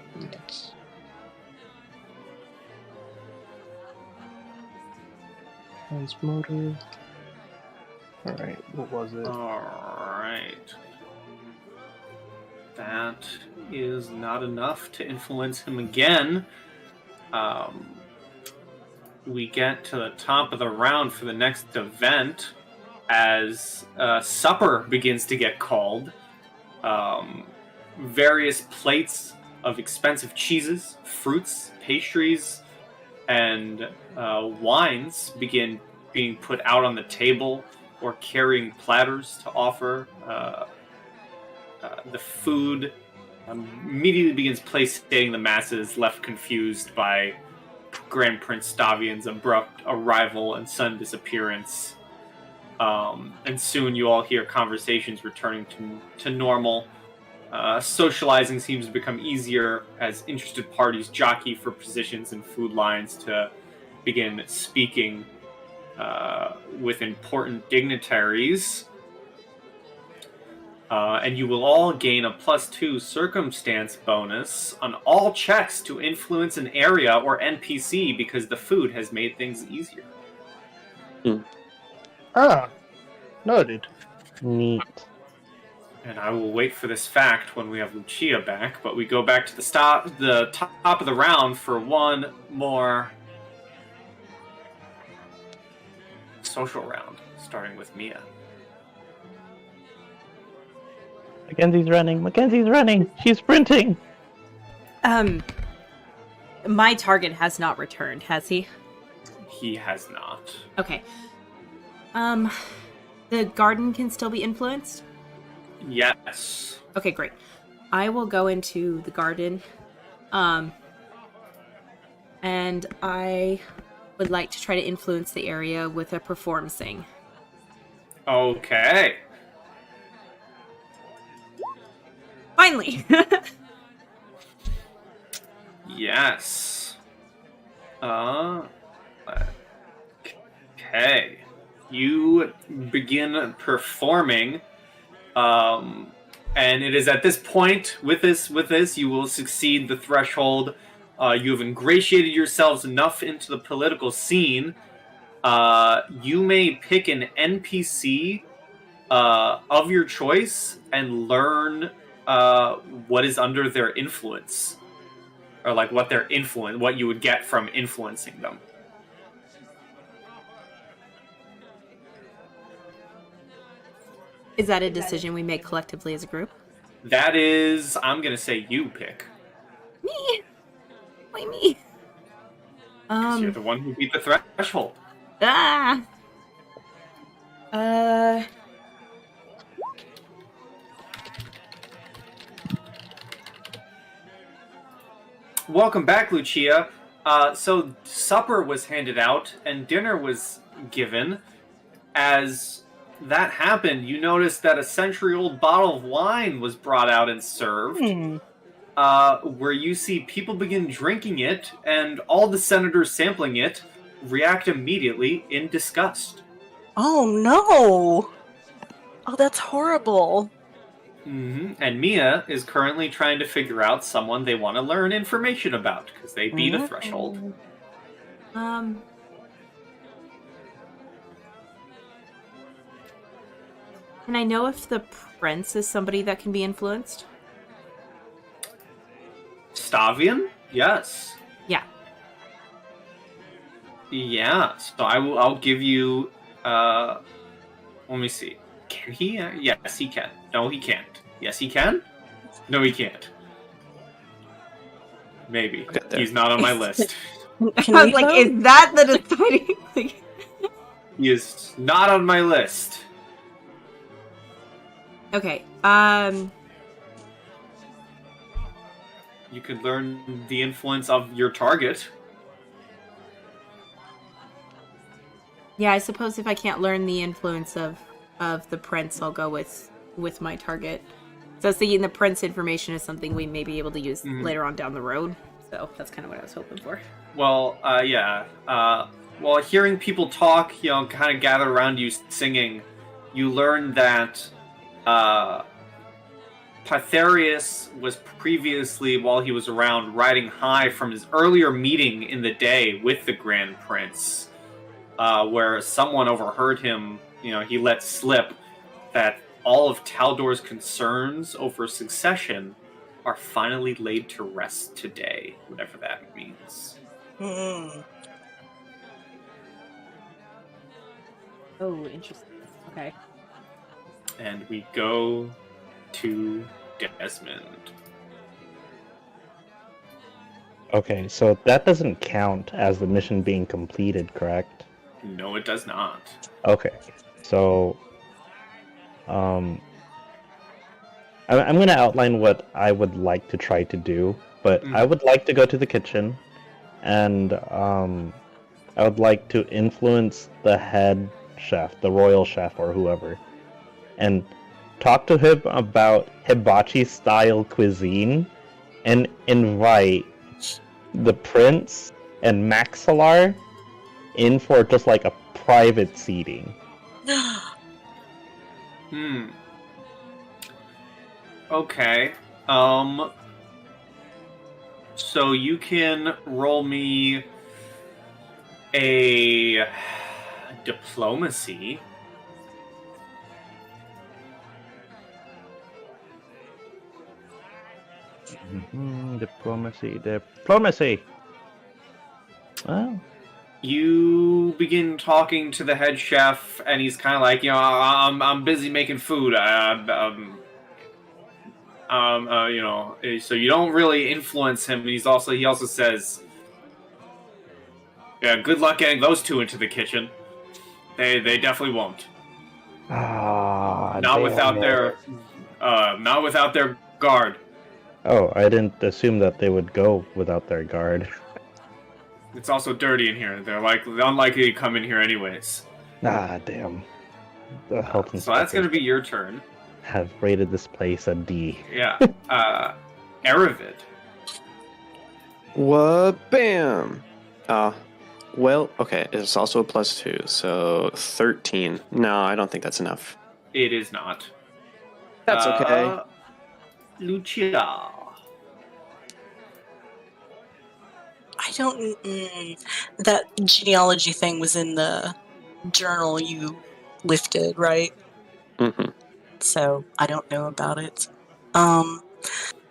Motor. All right. What was it? All right. That is not enough to influence him again. We get to the top of the round for the next event as supper begins to get called. Various plates of expensive cheeses, fruits, pastries, and wines begin being put out on the table, or carrying platters to offer. The food immediately begins placating the masses, left confused by Grand Prince Stavian's abrupt arrival and sudden disappearance. And soon you all hear conversations returning to normal. Socializing seems to become easier as interested parties jockey for positions in food lines to begin speaking with important dignitaries. And you will all gain a +2 circumstance bonus on all checks to influence an area or NPC because the food has made things easier. Noted. Neat. And I will wait for this fact when we have Lucia back, but we go back to the top of the round for one more social round, starting with Mia. Mackenzie's running! She's sprinting! My target has not returned, has he? He has not. Okay. The garden can still be influenced? Yes. Okay, great. I will go into the garden. And I would like to try to influence the area with a perform sing. Okay. Finally! Yes. Okay. You begin performing, and it is at this point, with this, you will succeed the threshold. You have ingratiated yourselves enough into the political scene. You may pick an NPC of your choice and learn what is under their influence, or like what you would get from influencing them. Is that a decision we make collectively as a group? That is, I'm gonna say you pick. Me? Why me? 'Cause you're the one who beat the threshold. Ah! Welcome back, Lucia. So supper was handed out and dinner was given. As that happened, you noticed that a century-old bottle of wine was brought out and served, where you see people begin drinking it, and all the senators sampling it react immediately in disgust. Oh no! Oh, that's horrible. And Mia is currently trying to figure out someone they want to learn information about, because they beat a threshold. Can I know if the prince is somebody that can be influenced? Stavian? Yes. Yeah. Yeah, so I'll give you, let me see. Can he? Yes, he can. No, he can't. Yes, he can? No, he can't. Maybe. He's not on my list. I was like, is that the deciding? He is not on my list. Okay, You could learn the influence of your target. yeah, I suppose if I can't learn the influence of the prince, I'll go with my target. So I was thinking the prince information is something we may be able to use later on down the road. So that's kind of what I was hoping for. Well, yeah. While hearing people talk, kind of gather around you singing, you learn that Pytharius was previously, while he was around, riding high from his earlier meeting in the day with the Grand Prince, where someone overheard him, he let slip that all of Taldor's concerns over succession are finally laid to rest today, whatever that means. Mm. Oh, interesting. Okay. And we go to Desmond. Okay, so that doesn't count as the mission being completed, correct? No, it does not. Okay, so I'm going to outline what I would like to try to do, but I would like to go to the kitchen, and I would like to influence the head chef, the royal chef, or whoever, and talk to him about hibachi-style cuisine, and invite the prince and Maxilar in for just like a private seating. Okay. So you can roll me a diplomacy. Diplomacy. Oh. You begin talking to the head chef, and he's kind of like, I'm busy making food. So you don't really influence him. He also says, yeah, good luck getting those two into the kitchen. They definitely won't. Not without their guard. Oh, I didn't assume that they would go without their guard. It's also dirty in here. They're unlikely to come in here anyways. Ah, damn. The health so that's going to be your turn. Have rated this place a D. Yeah. Aravid. What? Bam! Well, okay, it's also a +2, so 13. No, I don't think that's enough. It is not. That's okay. Lucia. I don't. That genealogy thing was in the journal you lifted, right? Mm-hmm. So I don't know about it. I'm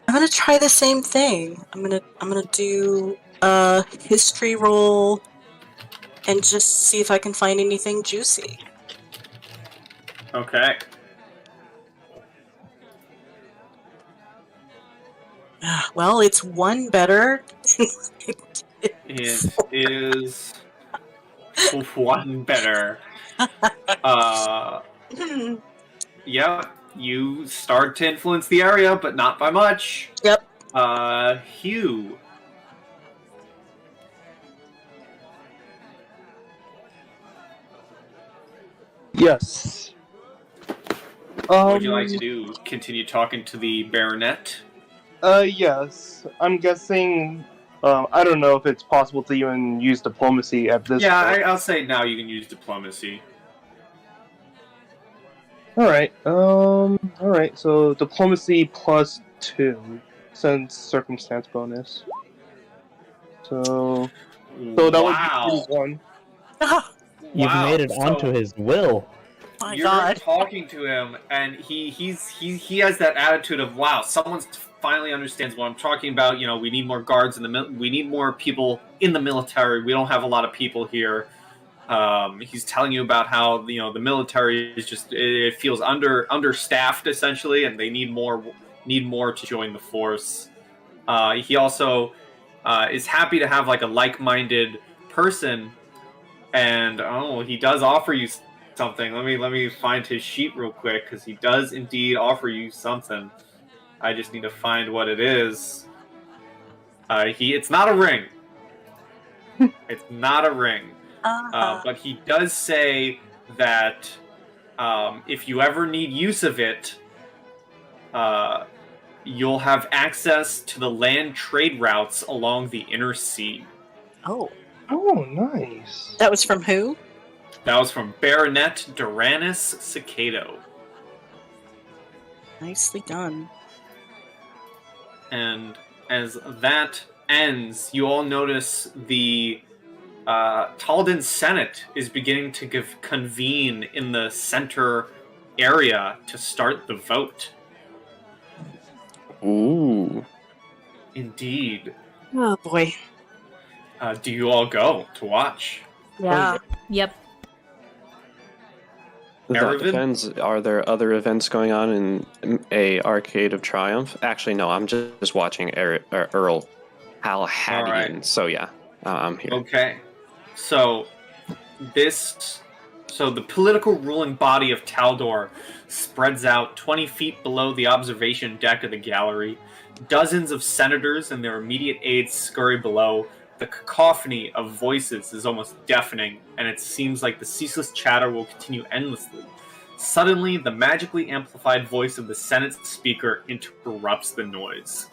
gonna try the same thing. I'm gonna do a history roll and just see if I can find anything juicy. Okay. Well, it's one better. It is one better. Yep, you start to influence the area, but not by much. Yep. Hugh. Yes. What would you like to do? Continue talking to the baronet? Yes. I'm guessing. I don't know if it's possible to even use diplomacy at this Yeah, point. I'll say now you can use diplomacy. Alright, alright, so diplomacy +2, since circumstance bonus. So that Wow. would be 41. You've Wow. made it onto So his will. My you're God. talking to him, and he has that attitude of, wow, someone finally understands what I'm talking about. You know, we need more guards in the we need more people in the military. We don't have a lot of people here. He's telling you about how the military is just, it feels understaffed essentially, and they need more to join the force. He also is happy to have like a like-minded person, and he does offer you something. Let me find his sheet real quick, because he does indeed offer you something. I just need to find what it is. It's not a ring. It's not a ring. But he does say that if you ever need use of it, you'll have access to the land trade routes along the inner sea. Oh, nice. that was from who? That was from Baronet Duranus Cicado. Nicely done. And as that ends, you all notice the Talden Senate is beginning to convene in the center area to start the vote. Ooh. Indeed. Oh boy. Do you all go to watch? Yeah. Yep. That Aravid? depends. Are there other events going on in a Arcade of Triumph? Actually, no. I'm just watching Earl Halhadian. All right. So yeah, I'm here. Okay. So the political ruling body of Taldor spreads out 20 feet below the observation deck of the gallery. Dozens of senators and their immediate aides scurry below. The cacophony of voices is almost deafening, and it seems like the ceaseless chatter will continue endlessly. Suddenly, the magically amplified voice of the Senate speaker interrupts the noise.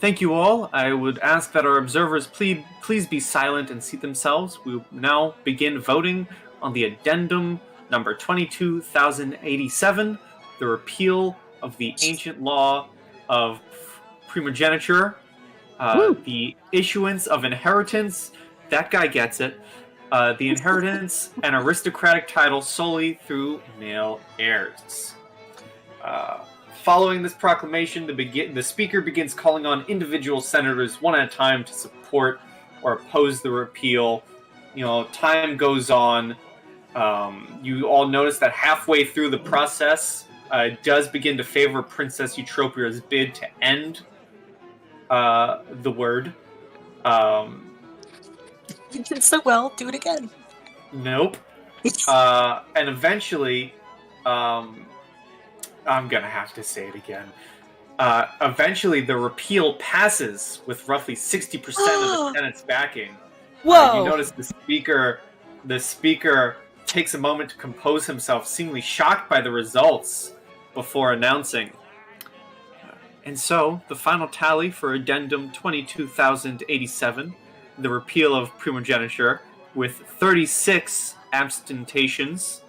Thank you all. I would ask that our observers please be silent and seat themselves. We will now begin voting on the addendum number 22,087, the repeal of the ancient law of primogeniture, the issuance of inheritance. That guy gets it. The inheritance and aristocratic title solely through male heirs. Following this proclamation, the speaker begins calling on individual senators one at a time to support or oppose the repeal. Time goes on. You all notice that halfway through the process, it does begin to favor Princess Eutropia's bid to end the word. You did so well. Do it again. Nope. And eventually, I'm gonna have to say it again. Eventually, the repeal passes with roughly 60% of the Senate's backing. Whoa! You notice the speaker takes a moment to compose himself, seemingly shocked by the results, before announcing. And so, the final tally for Addendum 22,087, the repeal of primogeniture, with 36 abstentions.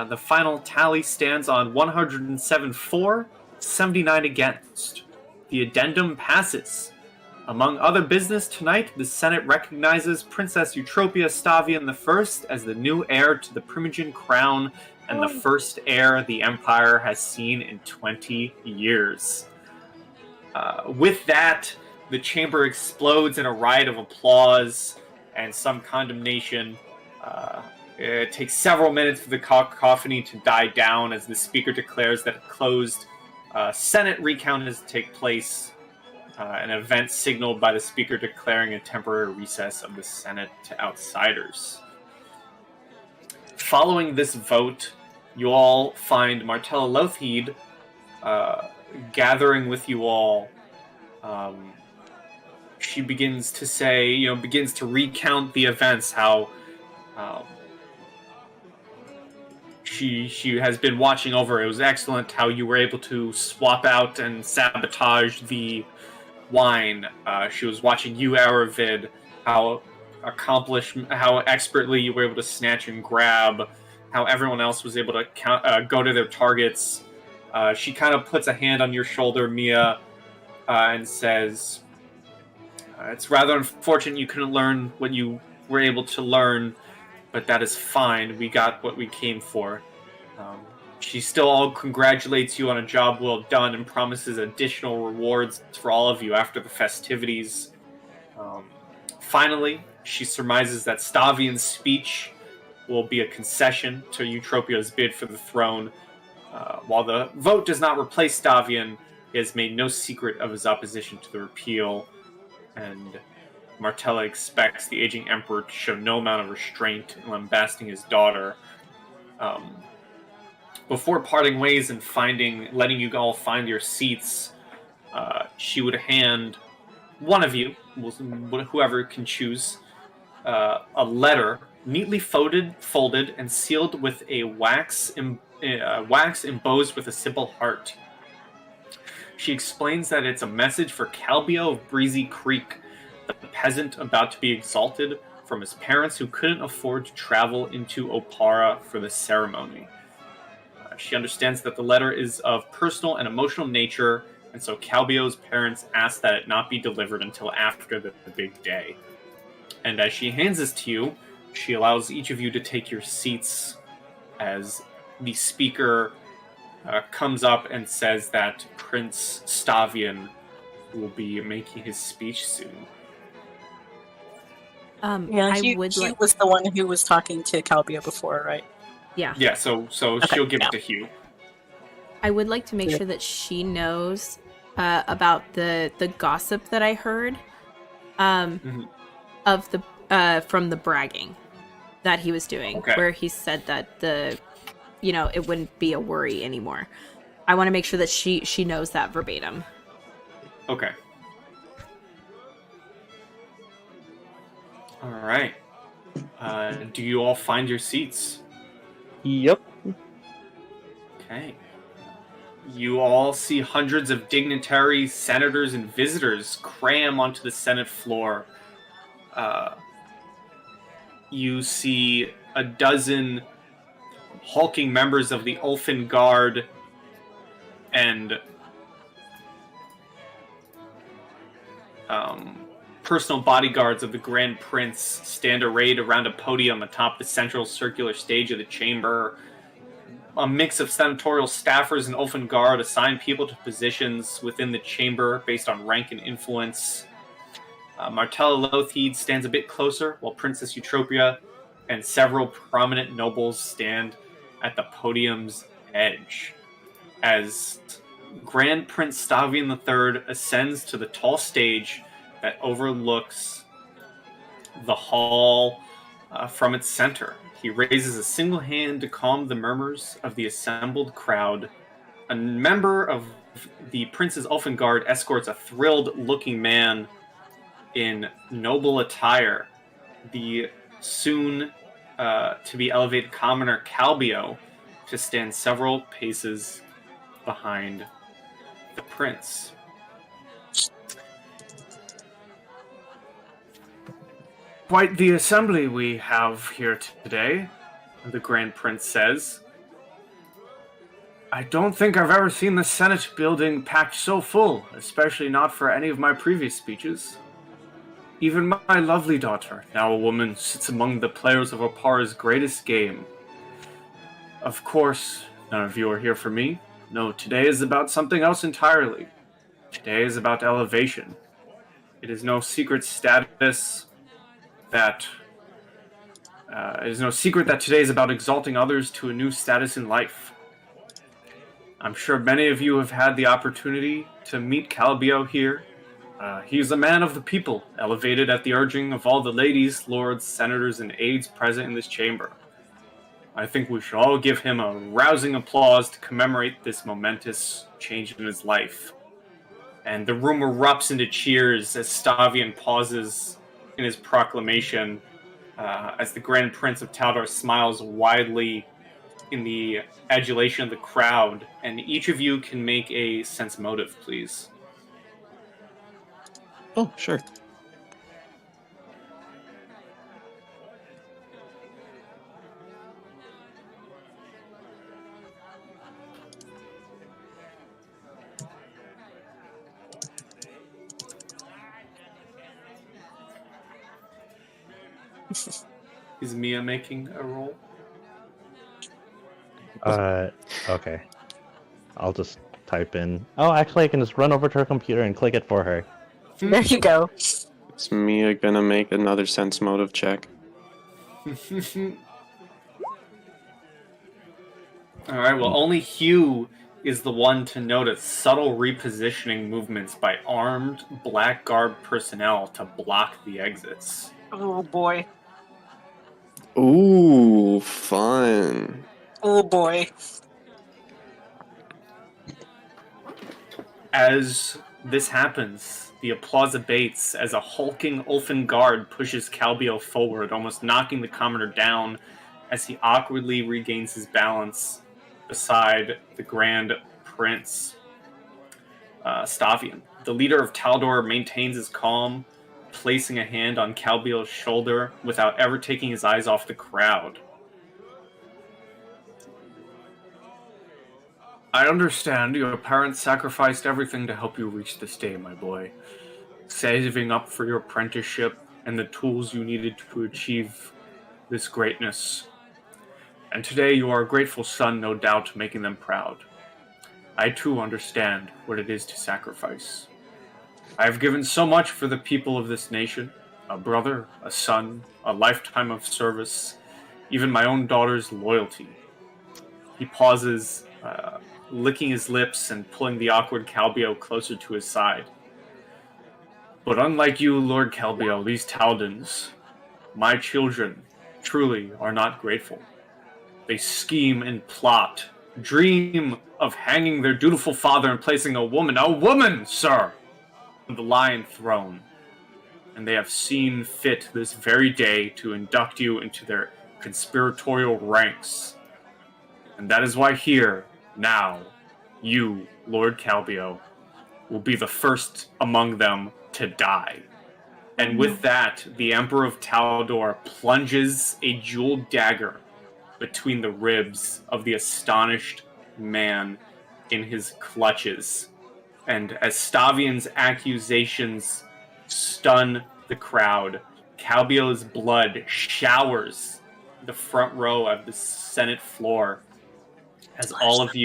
The final tally stands on 107 for, 79 against. The addendum passes. Among other business tonight, the Senate recognizes Princess Eutropia Stavian I as the new heir to the Primogen crown and the first heir the Empire has seen in 20 years. With that, the chamber explodes in a riot of applause and some condemnation. It takes several minutes for the cacophony to die down as the speaker declares that it closed Senate recount is to take place. An event signaled by the speaker declaring a temporary recess of the Senate to outsiders. Following this vote, you all find Martella Lothheed gathering with you all. She begins to say, begins to recount the events, how she has been watching over. It was excellent how you were able to swap out and sabotage the wine. She was watching you, Aravid, how expertly you were able to snatch and grab, how everyone else was able to go to their targets. She kind of puts a hand on your shoulder, Mia, and says, it's rather unfortunate you couldn't learn what you were able to learn, but that is fine. We got what we came for. She still all congratulates you on a job well done and promises additional rewards for all of you after the festivities. Finally, she surmises that Stavian's speech will be a concession to Eutropia's bid for the throne. While the vote does not replace Stavian, he has made no secret of his opposition to the repeal, and Martella expects the aging emperor to show no amount of restraint in lambasting his daughter. Before parting ways and letting you all find your seats, she would hand one of you, whoever can choose, a letter neatly folded and sealed with a wax embossed with a simple heart. She explains that it's a message for Calbio of Breezy Creek, the peasant about to be exalted from his parents who couldn't afford to travel into Opara for the ceremony. She understands that the letter is of personal and emotional nature, and so Calbio's parents ask that it not be delivered until after the big day. And as she hands this to you, she allows each of you to take your seats as the speaker comes up and says that Prince Stavian will be making his speech soon. He was the one who was talking to Calbio before, right? Yeah. Yeah, so okay, she'll give it to Hugh. I would like to make sure that she knows about the gossip that I heard of the from the bragging that he was doing, where he said that it wouldn't be a worry anymore. I want to make sure that she knows that verbatim. Okay. All right. Do you all find your seats? Yep. Okay. You all see hundreds of dignitaries, senators, and visitors cram onto the Senate floor. You see a dozen hulking members of the Ulfin Guard and personal bodyguards of the Grand Prince stand arrayed around a podium atop the central circular stage of the chamber. A mix of senatorial staffers and Ulfin Guard assign people to positions within the chamber based on rank and influence. Martella Lothheed stands a bit closer, while Princess Eutropia and several prominent nobles stand at the podium's edge. As Grand Prince Stavian III ascends to the tall stage that overlooks the hall from its center, he raises a single hand to calm the murmurs of the assembled crowd. A member of the Prince's Ulfin Guard escorts a thrilled-looking man in noble attire, the soon-to-be elevated commoner Calbio, to stand several paces behind the prince. Quite the assembly we have here today, the Grand Prince says. I don't think I've ever seen the Senate building packed so full, especially not for any of my previous speeches. Even my lovely daughter, now a woman, sits among the players of Opara's greatest game. Of course, none of you are here for me. No, today is about something else entirely. Today is about elevation. It is no secret that today is about exalting others to a new status in life. I'm sure many of you have had the opportunity to meet Calbio here. He is a man of the people, elevated at the urging of all the ladies, lords, senators, and aides present in this chamber. I think we should all give him a rousing applause to commemorate this momentous change in his life. And the room erupts into cheers as Stavian pauses in his proclamation, as the Grand Prince of Taldor smiles widely in the adulation of the crowd. And each of you can make a sense motive, please. Oh, sure. Is Mia making a roll? Okay. I'll just type in. Oh, actually, I can just run over to her computer and click it for her. There you go. Is Mia gonna make another sense motive check? Alright, well, only Hugh is the one to notice subtle repositioning movements by armed, black-garbed personnel to block the exits. Oh boy. Ooh, fun. Oh boy. As this happens, the applause abates as a hulking Ulfin guard pushes Calbio forward, almost knocking the commoner down as he awkwardly regains his balance beside the Grand Prince, Stavian. The leader of Taldor maintains his calm, placing a hand on Calbio's shoulder without ever taking his eyes off the crowd. I understand your parents sacrificed everything to help you reach this day, my boy. Saving up for your apprenticeship and the tools you needed to achieve this greatness. And today you are a grateful son, no doubt, making them proud. I too understand what it is to sacrifice. I have given so much for the people of this nation. A brother, a son, a lifetime of service, even my own daughter's loyalty. He pauses, licking his lips and pulling the awkward Calbio closer to his side. But unlike you, Lord Calbio, these Taldans, my children, truly are not grateful. They scheme and plot, dream of hanging their dutiful father and placing a woman, sir, on the Lion Throne. And they have seen fit this very day to induct you into their conspiratorial ranks. And that is why here, now, you, Lord Calbio, will be the first among them to die. And with that, the Emperor of Taldor plunges a jeweled dagger between the ribs of the astonished man in his clutches. And as Stavian's accusations stun the crowd, Calbio's blood showers the front row of the Senate floor as all of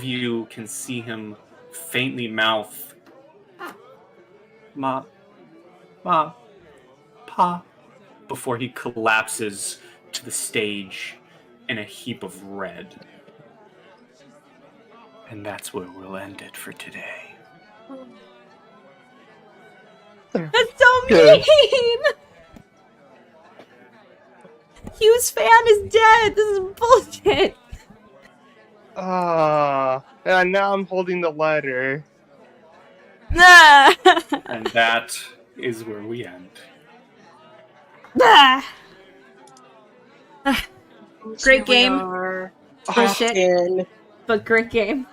you can see him faintly mouth, Ma, Pa, before he collapses to the stage in a heap of red. And that's where we'll end it for today. That's so mean! Hugh's fan is dead! This is bullshit! And now I'm holding the letter. Ah! And that is where we end. Ah! Great Here we game. are. Bullshit. Again. But great game.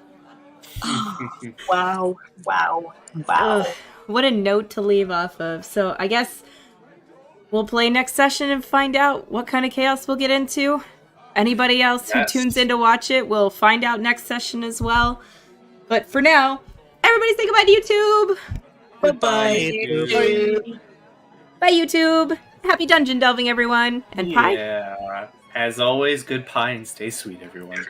Wow. Ugh, what a note to leave off of. So I guess we'll play next session and find out what kind of chaos we'll get into. Anybody else who tunes in to watch it will find out next session as well. But for now, everybody say goodbye to YouTube. Bye-bye. YouTube. Bye, YouTube. Happy dungeon delving, everyone. And pie. Yeah. As always, good pie and stay sweet, everyone.